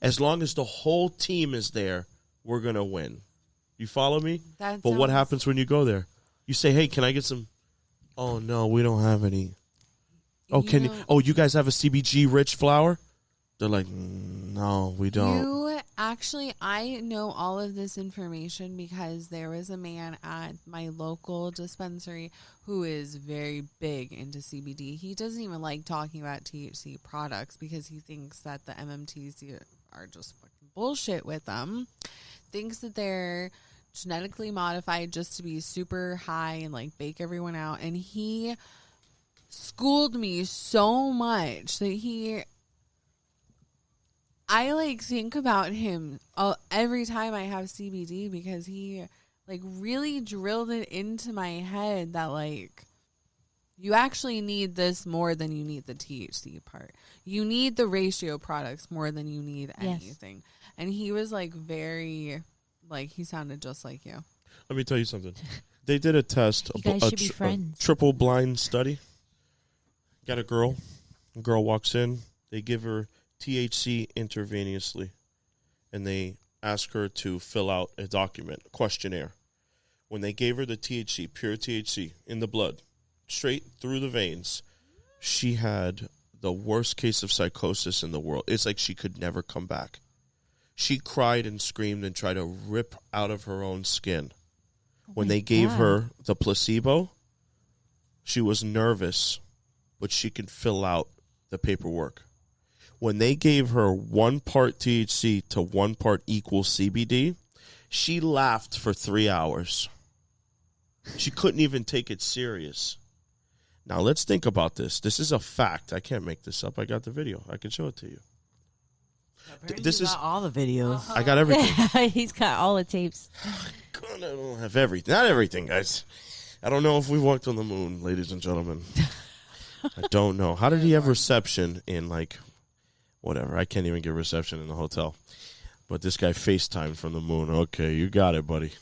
As long as the whole team is there, we're going to win. You follow me?
That
But what
sounds-
happens when you go there? You say, hey, can I get some? Oh, no, we don't have any. Oh,
You know-
you guys have a CBG rich flower? They're like, no, we don't.
I know all of this information because there was a man at my local dispensary who is very big into CBD. He doesn't even like talking about THC products because he thinks that the MMTs are just fucking bullshit with them. Thinks that they're genetically modified just to be super high and like bake everyone out. And he schooled me so much that I like think about him every time I have CBD, because he like really drilled it into my head that like you actually need this more than you need the THC part. You need the ratio products more than you need anything. And he was like very, like, he sounded just like you.
Let me tell you something. They did a test,
You guys should be friends.
a triple blind study. Got a girl. A girl walks in. They give her THC intravenously. And they ask her to fill out a document, a questionnaire. When they gave her the THC, pure THC, in the blood, straight through the veins, she had the worst case of psychosis in the world. It's like she could never come back. She cried and screamed and tried to rip out of her own skin. When they gave her the placebo, she was nervous, but she could fill out the paperwork. When they gave her 1 part THC to 1 part equal CBD, she laughed for 3 hours. She couldn't even take it serious. Now, let's think about this. This is a fact. I can't make this up. I got the video. I can show it to you. This is
all the videos.
I got everything.
He's got all the tapes.
I don't have everything. Not everything, guys. I don't know if we walked on the moon, ladies and gentlemen. I don't know. How did he have reception in, like, whatever? I can't even get reception in the hotel. But this guy FaceTimed from the moon. Okay, you got it, buddy.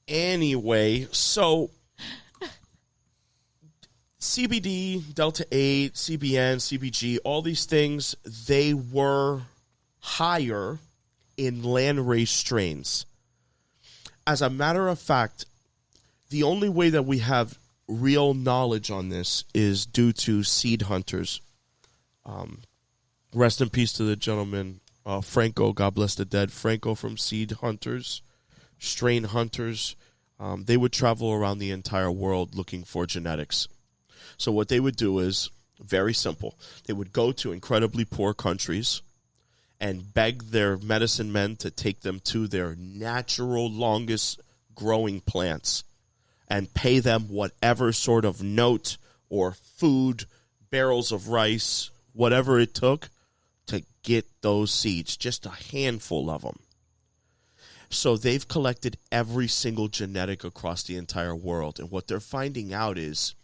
Anyway, so CBD, Delta-8, CBN, CBG, all these things, they were higher in land-raised strains. As a matter of fact, the only way that we have real knowledge on this is due to seed hunters. Rest in peace to the gentleman, Franco, God bless the dead. Franco from Seed Hunters, Strain Hunters. They would travel around the entire world looking for genetics. So what they would do is very simple. They would go to incredibly poor countries and beg their medicine men to take them to their natural longest growing plants and pay them whatever sort of note or food, barrels of rice, whatever it took to get those seeds, just a handful of them. So they've collected every single genetic across the entire world. And what they're finding out is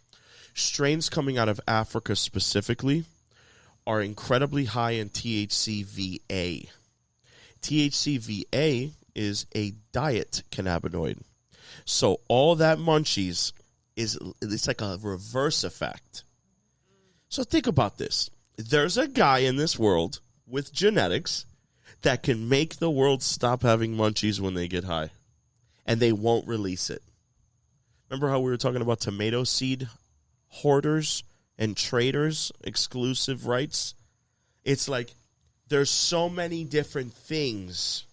strains coming out of Africa specifically are incredibly high in THC-VA. THC-VA is a diet cannabinoid. So all that munchies it's like a reverse effect. So think about this. There's a guy in this world with genetics that can make the world stop having munchies when they get high. And they won't release it. Remember how we were talking about tomato seed hoarders and traders, exclusive rights? It's like there's so many different things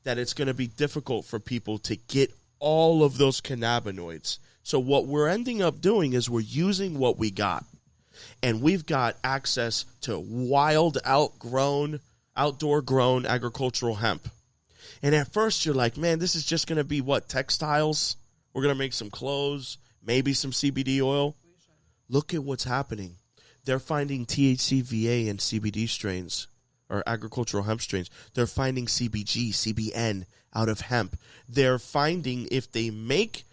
that it's going to be difficult for people to get all of those cannabinoids. So what we're ending up doing is we're using what we got. And we've got access to wild, outdoor grown agricultural hemp. And at first you're like, man, this is just going to be what, textiles? We're going to make some clothes, maybe some CBD oil. Look at what's happening. They're finding THC, VA, and CBD strains, or agricultural hemp strains. They're finding CBG, CBN out of hemp. They're finding if they make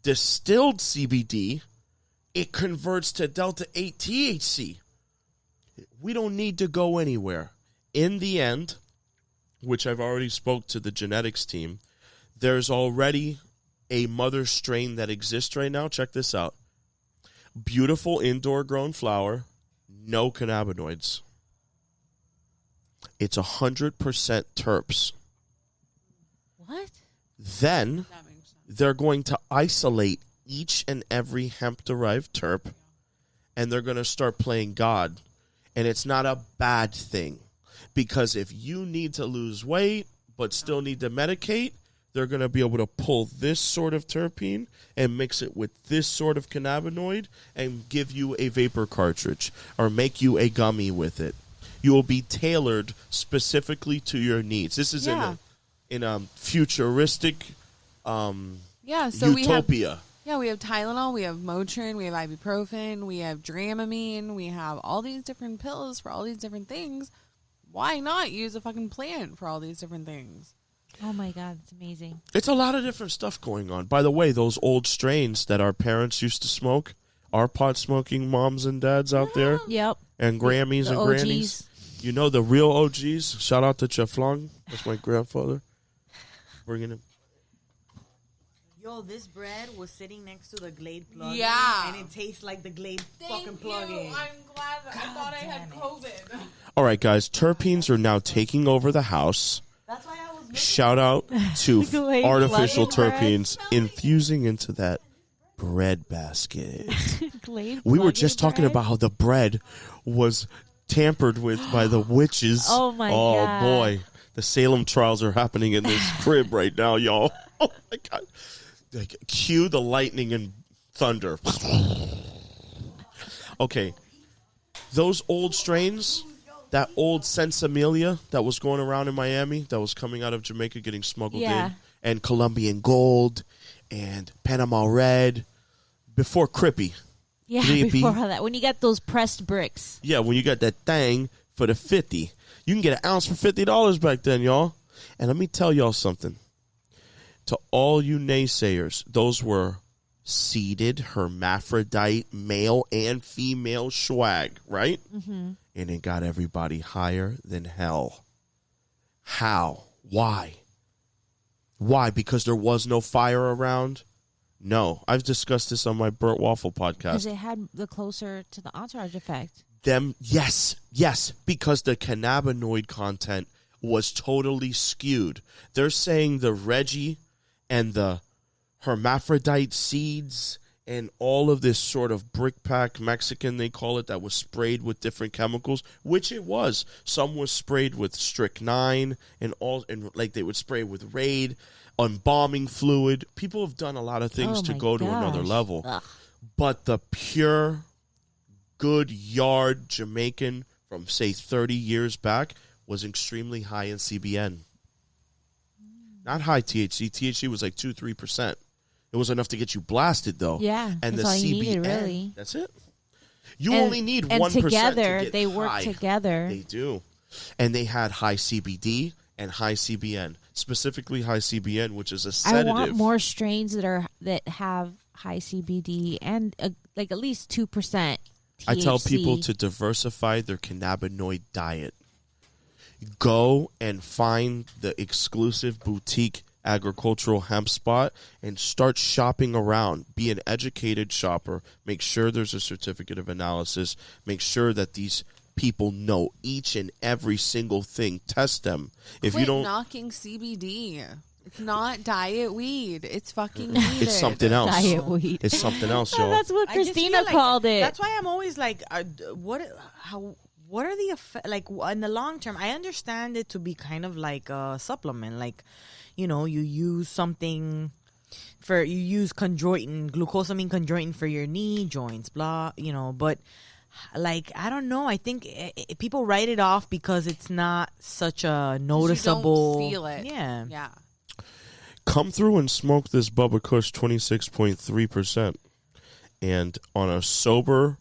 distilled CBD, it converts to Delta-8 THC. We don't need to go anywhere. In the end, which I've already spoke to the genetics team, there's already a mother strain that exists right now. Check this out. Beautiful indoor grown flower, no cannabinoids. It's 100% terps.
What?
Then they're going to isolate each and every hemp-derived terp, and they're going to start playing God. And it's not a bad thing, because if you need to lose weight but still need to medicate, they're going to be able to pull this sort of terpene and mix it with this sort of cannabinoid and give you a vapor cartridge or make you a gummy with it. You will be tailored specifically to your needs. This is in a futuristic
So
utopia.
we have Tylenol, we have Motrin, we have ibuprofen, we have Dramamine, we have all these different pills for all these different things. Why not use a fucking plant for all these different things?
Oh my God, it's amazing.
It's a lot of different stuff going on. By the way, those old strains that our parents used to smoke, our pot smoking moms and dads out there,
Yep.
and Grammys
The
and
OGs.
grannies. You know the real OGs. Shout out to Chef Long. That's my grandfather. Bringing him.
Yo, this bread was sitting next to the Glade plug.
Yeah.
And it tastes like the Glade fucking plug-in.
I'm glad that I thought I had COVID.
All right, guys. Terpenes are now taking over the house.
That's why I was making
Shout out to
Glade
artificial
plug-in bread.
terpenes infusing into that bread basket.
Glade
We were
plug-in
just talking
bread?
about how the bread was tampered with by the witches.
Oh, my
Oh
God.
boy, the Salem trials are happening in this crib right now, y'all. Oh my God! Like, cue the lightning and thunder. Okay, those old strains, that old Sensimilia that was going around in Miami, that was coming out of Jamaica, getting smuggled in, and Colombian Gold, and Panama Red, before Crippy.
Yeah,
Creepy.
before all that. When you got those pressed bricks.
Yeah, when you got that thing for the 50. You can get an ounce for $50 back then, y'all. And let me tell y'all something. To all you naysayers, those were seeded hermaphrodite male and female swag, right? Mm-hmm. And it got everybody higher than hell. How? Why? Why? Because there was no fire around? No. I've discussed this on my Burt Waffle podcast.
Because it had the closer to the entourage effect.
Yes, because the cannabinoid content was totally skewed. They're saying the Reggie and the hermaphrodite seeds and all of this sort of brick pack Mexican, they call it, that was sprayed with different chemicals, which it was. Some was sprayed with strychnine and like they would spray with Raid, embalming fluid. People have done a lot of things to go to another level.
Ugh.
But the pure, good yard Jamaican from, say, 30 years back was extremely high in CBN. Not high THC. THC was like 2-3%. It was enough to get you blasted, though.
Yeah,
and
that's
the
all you
CBN,
needed, really.
That's it. You only need 1%
and together,
to get
they work
high.
together.
They do. And they had high CBD and high CBN, specifically high CBN, which is a sedative.
I want more strains that have high CBD and like at least 2% THC.
I tell people to diversify their cannabinoid diet. Go and find the exclusive boutique agricultural hemp spot and start shopping around. Be an educated shopper. Make sure there's a certificate of analysis. Make sure that these people know each and every single thing. Test them. If
Quit
you don't,
knocking CBD. It's not diet weed. It's fucking weed.
it's something else.
Diet weed.
It's something else,
Oh,
y'all.
that's what
I just
Christina
feel like
called it.
That's why I'm always like, what are the effects? Like in the long term, I understand it to be kind of like a supplement. Like, you know, you use something you use chondroitin, glucosamine chondroitin for your knee joints, blah, you know. But like, I don't know. I think people write it off because it's not such a noticeable.
You don't feel it.
Yeah.
Yeah.
Come through and smoke this Bubba Kush 26.3%. And on a sober,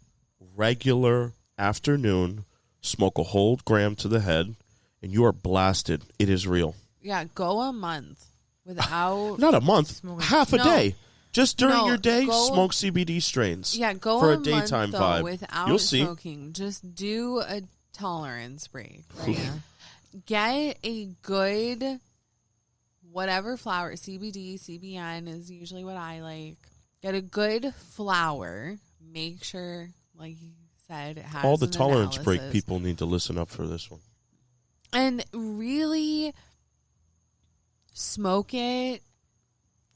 regular afternoon, smoke a whole gram to the head, and you are blasted. It is real.
Yeah. Go a month without.
Not a month, half a
No.
day. Just during your day,
go-
smoke CBD strains.
Yeah. Go
for
a
a daytime
month, though,
vibe.
without
You'll see.
smoking. Just do a tolerance break. Right? Get a good whatever flower. CBD, CBN is usually what I like. Get a good flower. Make sure, like you said, it has
All the
an
tolerance break
analysis.
people need to listen up for this one.
And really smoke it,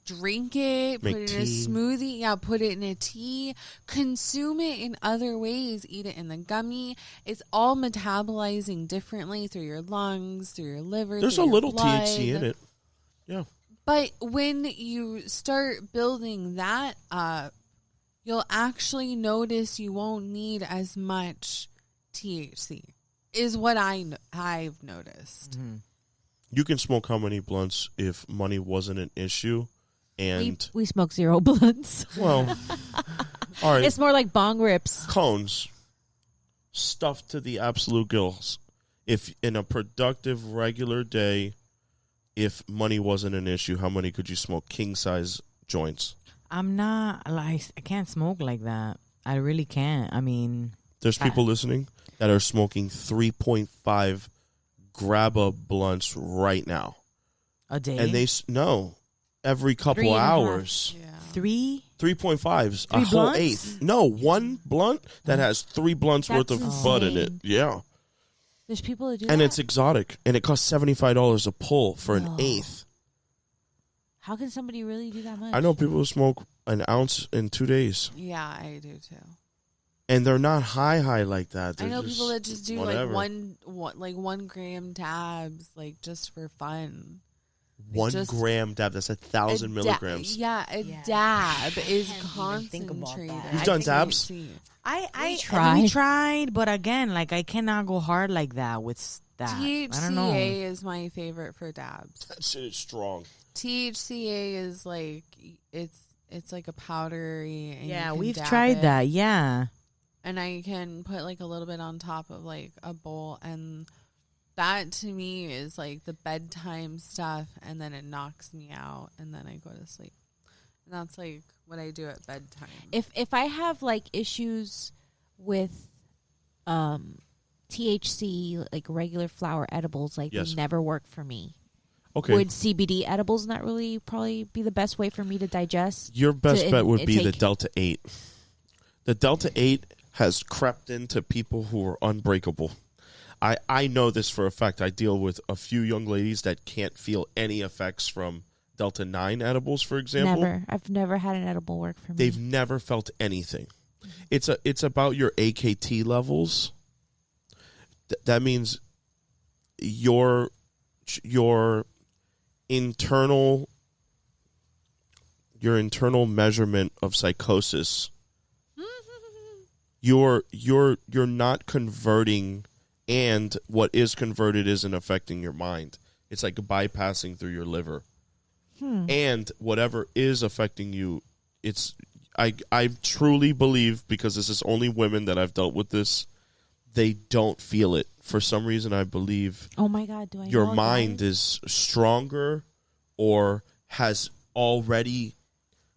drink it,
Make
put it in a
tea.
smoothie. Yeah, put it in a tea. Consume it in other ways. Eat it in the gummy. It's all metabolizing differently through your lungs, through your liver.
There's a
through your
little
blood.
THC in it. Yeah.
But when you start building that up, you'll actually notice you won't need as much THC, is what I've noticed.
You can smoke how many blunts if money wasn't an issue, and
We smoke 0 blunts.
well, all right,
It's more like bong rips.
cones stuffed to the absolute gills. If in a productive regular day, if money wasn't an issue, how many could you smoke king size joints?
I'm not like I can't smoke like that. I really can't. I mean,
There's people listening that are smoking 3.5 grabba blunts right now,
a day.
and they no every couple
3.5.
hours.
Yeah.
3.5s, a
Three
whole
blunts?
eighth. No, one blunt that has 3 blunts worth
That's
of bud in it.
insane.
Yeah.
There's people that do
And
that.
it's exotic. And it costs $75 a pull for an
No.
eighth.
How can somebody really do that much?
I know people who smoke an ounce in 2 days.
Yeah, I do too.
And they're not high like that.
I
They're
know people that just do
whatever.
like one 1 gram tabs, like just for fun.
1
just-
gram dab. That's 1,000
A
milligrams.
Yeah, a
Yeah.
dab is
can't even think about that.
concentrated.
You've done
I
dabs?
THC.
We tried, but again, like I cannot go hard like that with that. I don't know.
THCA is my favorite for dabs.
That shit is strong.
THCA is like it's like a powdery. And you
Yeah,
can
we've
dab
tried
it.
that. Yeah.
And I can put like a little bit on top of like a bowl, and that to me is like the bedtime stuff, and then it knocks me out, and then I go to sleep. And that's like what I do at bedtime.
If I have like issues with THC, like regular flower edibles, like
Yes.
they never work for me.
Okay.
Would CBD edibles not really probably be the best way for me to digest?
Your best
to
bet would be the
take-
Delta-8. The Delta-8 has crept into people who are unbreakable. I know this for a fact. I deal with a few young ladies that can't feel any effects from Delta-9 edibles, for example.
Never. I've never had an edible work for me.
They've never felt anything. It's about your AKT levels. That means your internal measurement of psychosis. You're not converting, and what is converted isn't affecting your mind. It's like bypassing through your liver. And whatever is affecting you, I truly believe, because this is only women that I've dealt with this, they don't feel it. For some reason, I believe
Oh my God! Do I?
your
know a
mind
guy?
is stronger or has already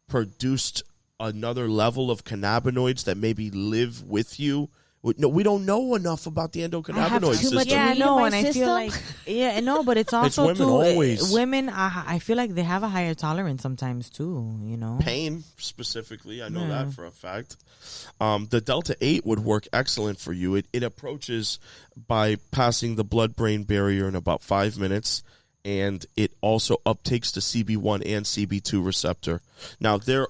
produced another level of cannabinoids that maybe live with you. No, we don't know enough about the
I have
endocannabinoid
too
system.
much
Yeah,
weed in
no,
my
and I feel
system?
like no, but it's also
women
too,
always.
women. I feel like they have a higher tolerance sometimes too. You know,
Pain specifically, I know
Yeah.
that for a fact. The Delta-8 would work excellent for you. It approaches by passing the blood-brain barrier in about 5 minutes, and it also uptakes the CB1 and CB2 receptor. Now, there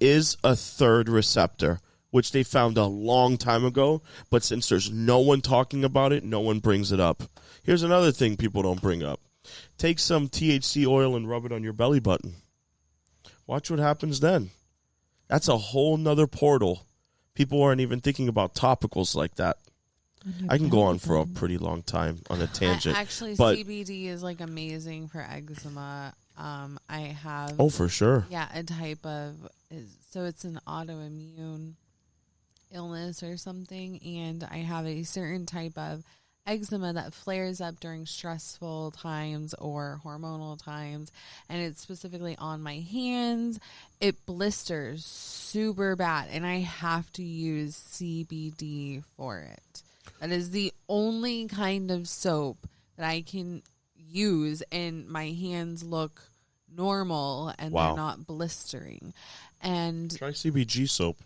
is a third receptor, which they found a long time ago, but since there's no one talking about it, no one brings it up. Here's another thing people don't bring up. Take some THC oil and rub it on your belly button. Watch what happens then. That's a whole nother portal. People aren't even thinking about topicals like that. I can go on for a pretty long time on a tangent.
Actually,
but-
CBD is like amazing for eczema. I have
Oh, for sure.
a type of so it's an autoimmune illness or something, and I have a certain type of eczema that flares up during stressful times or hormonal times, and it's specifically on my hands. It blisters super bad, and I have to use CBD for it. That is the only kind of soap that I can use, and my hands look normal and
Wow.
they're not blistering. And
Try CBG soap.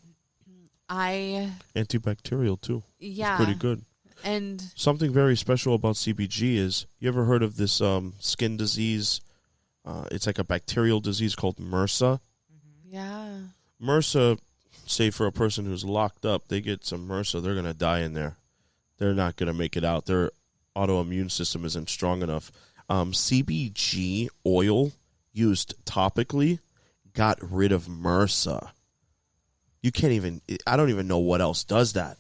Antibacterial, too.
Yeah.
It's pretty good.
And
Something very special about CBG is, you ever heard of this skin disease? It's like a bacterial disease called MRSA.
yeah.
MRSA, say for a person who's locked up, they get some MRSA, they're going to die in there. They're not going to make it out. Their autoimmune system isn't strong enough. CBG oil used topically got rid of MRSA. You can't even, I don't even know what else does that.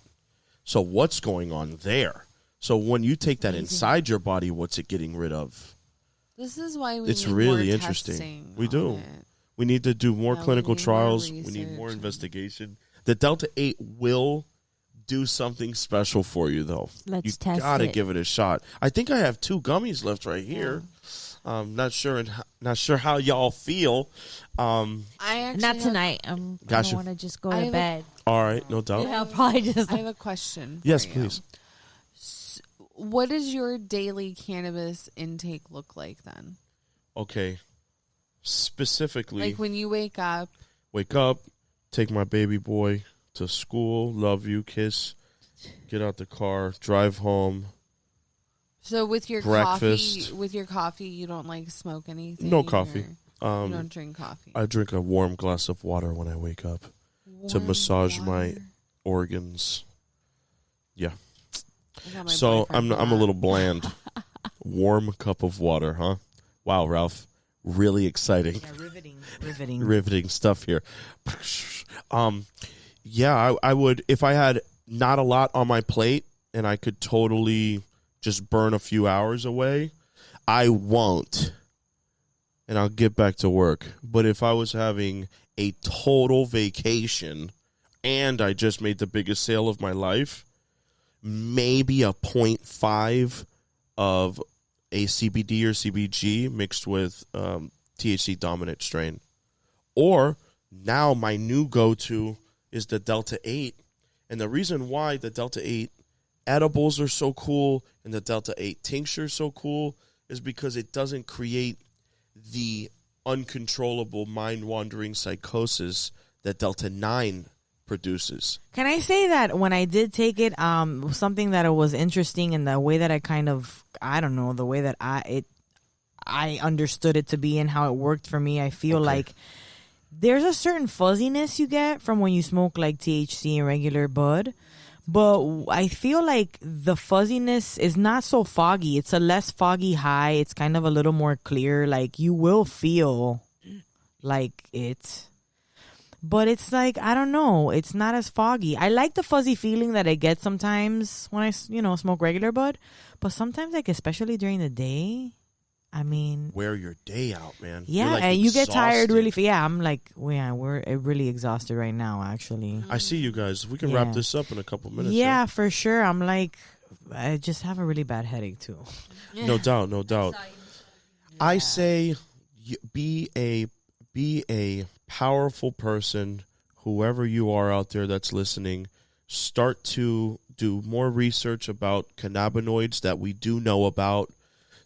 So what's going on there? So when you take that inside your body, what's it getting rid of?
This is why we
It's
need
really
more
interesting.
testing
We
on
do.
it.
We need to do more
Yeah, we
clinical
need more
trials. We need
research
more
and-
investigation. The Delta-8 will do something special for you, though.
Let's
you
test
gotta
it.
give it a shot. I think I have 2 gummies left right here. Not sure how y'all feel.
I actually
Not
have-
tonight. I
Gotcha.
don't want to just go
I
to
have a-
bed.
All right, no doubt.
Yeah, I'll probably just.
I have a question. For
Yes,
you.
please.
What does your daily cannabis intake look like then?
Okay. Specifically,
Like when you wake up,
wake up, take my baby boy to school, love you, kiss, get out the car, drive home.
so with your
Breakfast.
coffee, you don't like smoke anything.
No coffee.
You don't drink coffee.
I drink a warm glass of water when I wake up to
Warm
massage my
water.
organs. Yeah.
I got my
So
boyfriend
I'm
for
a
that.
little bland. Warm cup of water, huh? Wow, Ralph. Really exciting.
Yeah, riveting.
Riveting stuff here. Yeah, I would, if I had not a lot on my plate and I could totally just burn a few hours away, I won't. And I'll get back to work. But if I was having a total vacation and I just made the biggest sale of my life, maybe a 0.5 of a CBD or CBG mixed with THC dominant strain. Or now my new go-to is the Delta-8. And the reason why the Delta-8 edibles are so cool and the Delta-8 tincture is so cool is because it doesn't create the uncontrollable mind-wandering psychosis that Delta-9 produces.
Can I say that when I did take it, something that was interesting in the way that I kind of, I don't know, the way that I understood it to be and how it worked for me. I feel like there's a certain fuzziness you get from when you smoke like THC and regular bud. But I feel like the fuzziness is not so foggy. It's a less foggy high. It's kind of a little more clear. Like you will feel like it. But it's like, I don't know. It's not as foggy. I like the fuzzy feeling that I get sometimes when I, smoke regular bud. But sometimes, like, especially during the day, I mean.
Wear your day out, man.
Yeah,
You're, like,
and you get tired
exhausted.
really. Yeah, I'm like, we're really exhausted right now, actually.
I see you guys. We can
Yeah.
wrap this up in a couple minutes.
Yeah, for sure. I'm like, I just have a really bad headache, too.
No doubt, no doubt. I say be a powerful person, whoever you are out there that's listening. Start to do more research about cannabinoids that we do know about.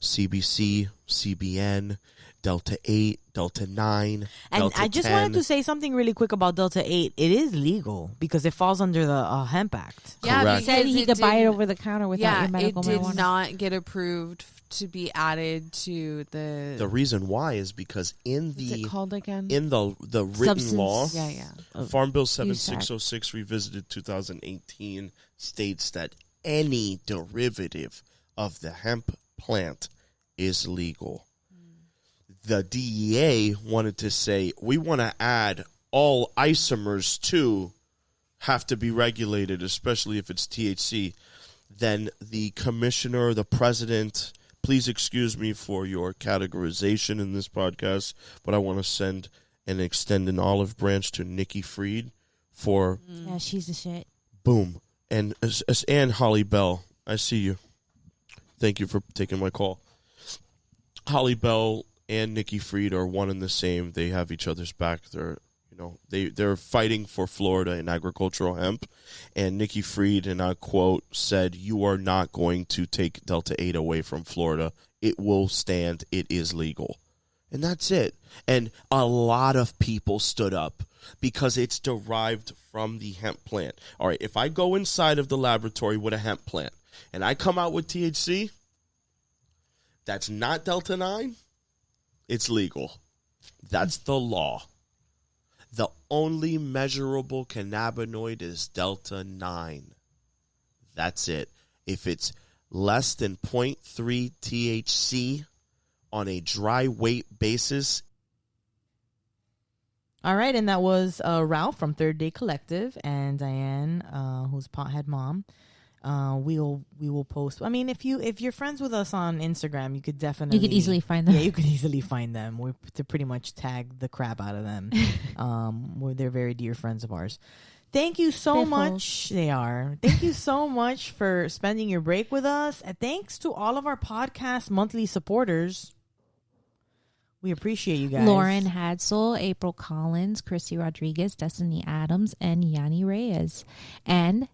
CBC, CBN, Delta-8, Delta-9,
And
Delta-10.
I just wanted to say something really quick about Delta-8. It is legal because it falls under the Hemp Act.
Yeah,
Correct.
He said
because
he could buy it over the counter without
Yeah,
your medical
it did
marijuana.
not get approved to be added to the.
The reason why is because in
What's it
the
called again?
written
Substance.
law,
Yeah.
Farm Bill
Use Act.
7606 revisited 2018 states that any derivative of the hemp plant is legal. The DEA wanted to say, we want to add all isomers too have to be regulated, especially if it's THC. Then the commissioner, the president, please excuse me for your categorization in this podcast, but I want to send and extend an olive branch to Nikki Fried for
Yeah, she's the shit.
boom. And Holly Bell, I see you. Thank you for taking my call. Holly Bell and Nikki Fried are one and the same. They have each other's back. They're fighting for Florida in agricultural hemp. And Nikki Fried, and I quote, said, "You are not going to take Delta-8 away from Florida. It will stand. It is legal." And that's it. And a lot of people stood up because it's derived from the hemp plant. All right, if I go inside of the laboratory with a hemp plant and I come out with THC, that's not Delta-9, it's legal. That's the law. The only measurable cannabinoid is Delta-9. That's it. If it's less than 0.3 THC on a dry weight basis.
All right, and that was Ralph from Third Day Collective and Diane, who's Pothead Mom. we will post. I mean, if you're friends with us on Instagram, you could definitely
easily find them.
Yeah, you could easily find them. We're to pretty much tag the crap out of them. They're very dear friends of ours. Thank you so much. They are. Thank you so much for spending your break with us. And thanks to all of our podcast monthly supporters. We appreciate you guys.
Lauren Hadsel, April Collins, Chrissy Rodriguez, Destiny Adams, and Yanni Reyes. And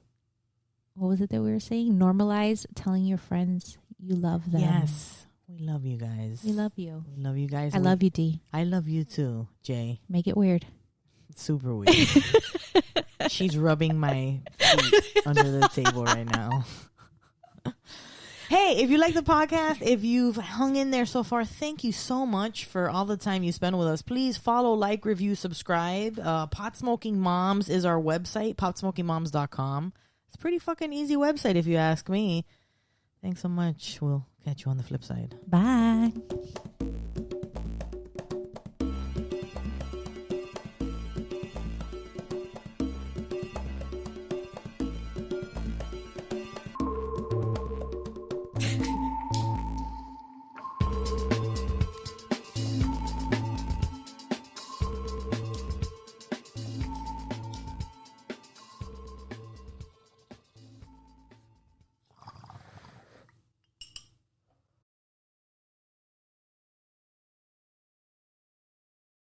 what was it that we were saying? Normalize telling your friends you love them.
Yes. We love you guys.
We love you.
We love you guys.
I love you, D.
I love you too, Jay.
Make it weird.
It's super weird. She's rubbing my feet under the table right now. Hey, if you like the podcast, if you've hung in there so far, thank you so much for all the time you spend with us. Please follow, like, review, subscribe. Pot Smoking Moms is our website, potsmokingmoms.com. It's a pretty fucking easy website if you ask me. Thanks so much. We'll catch you on the flip side.
Bye.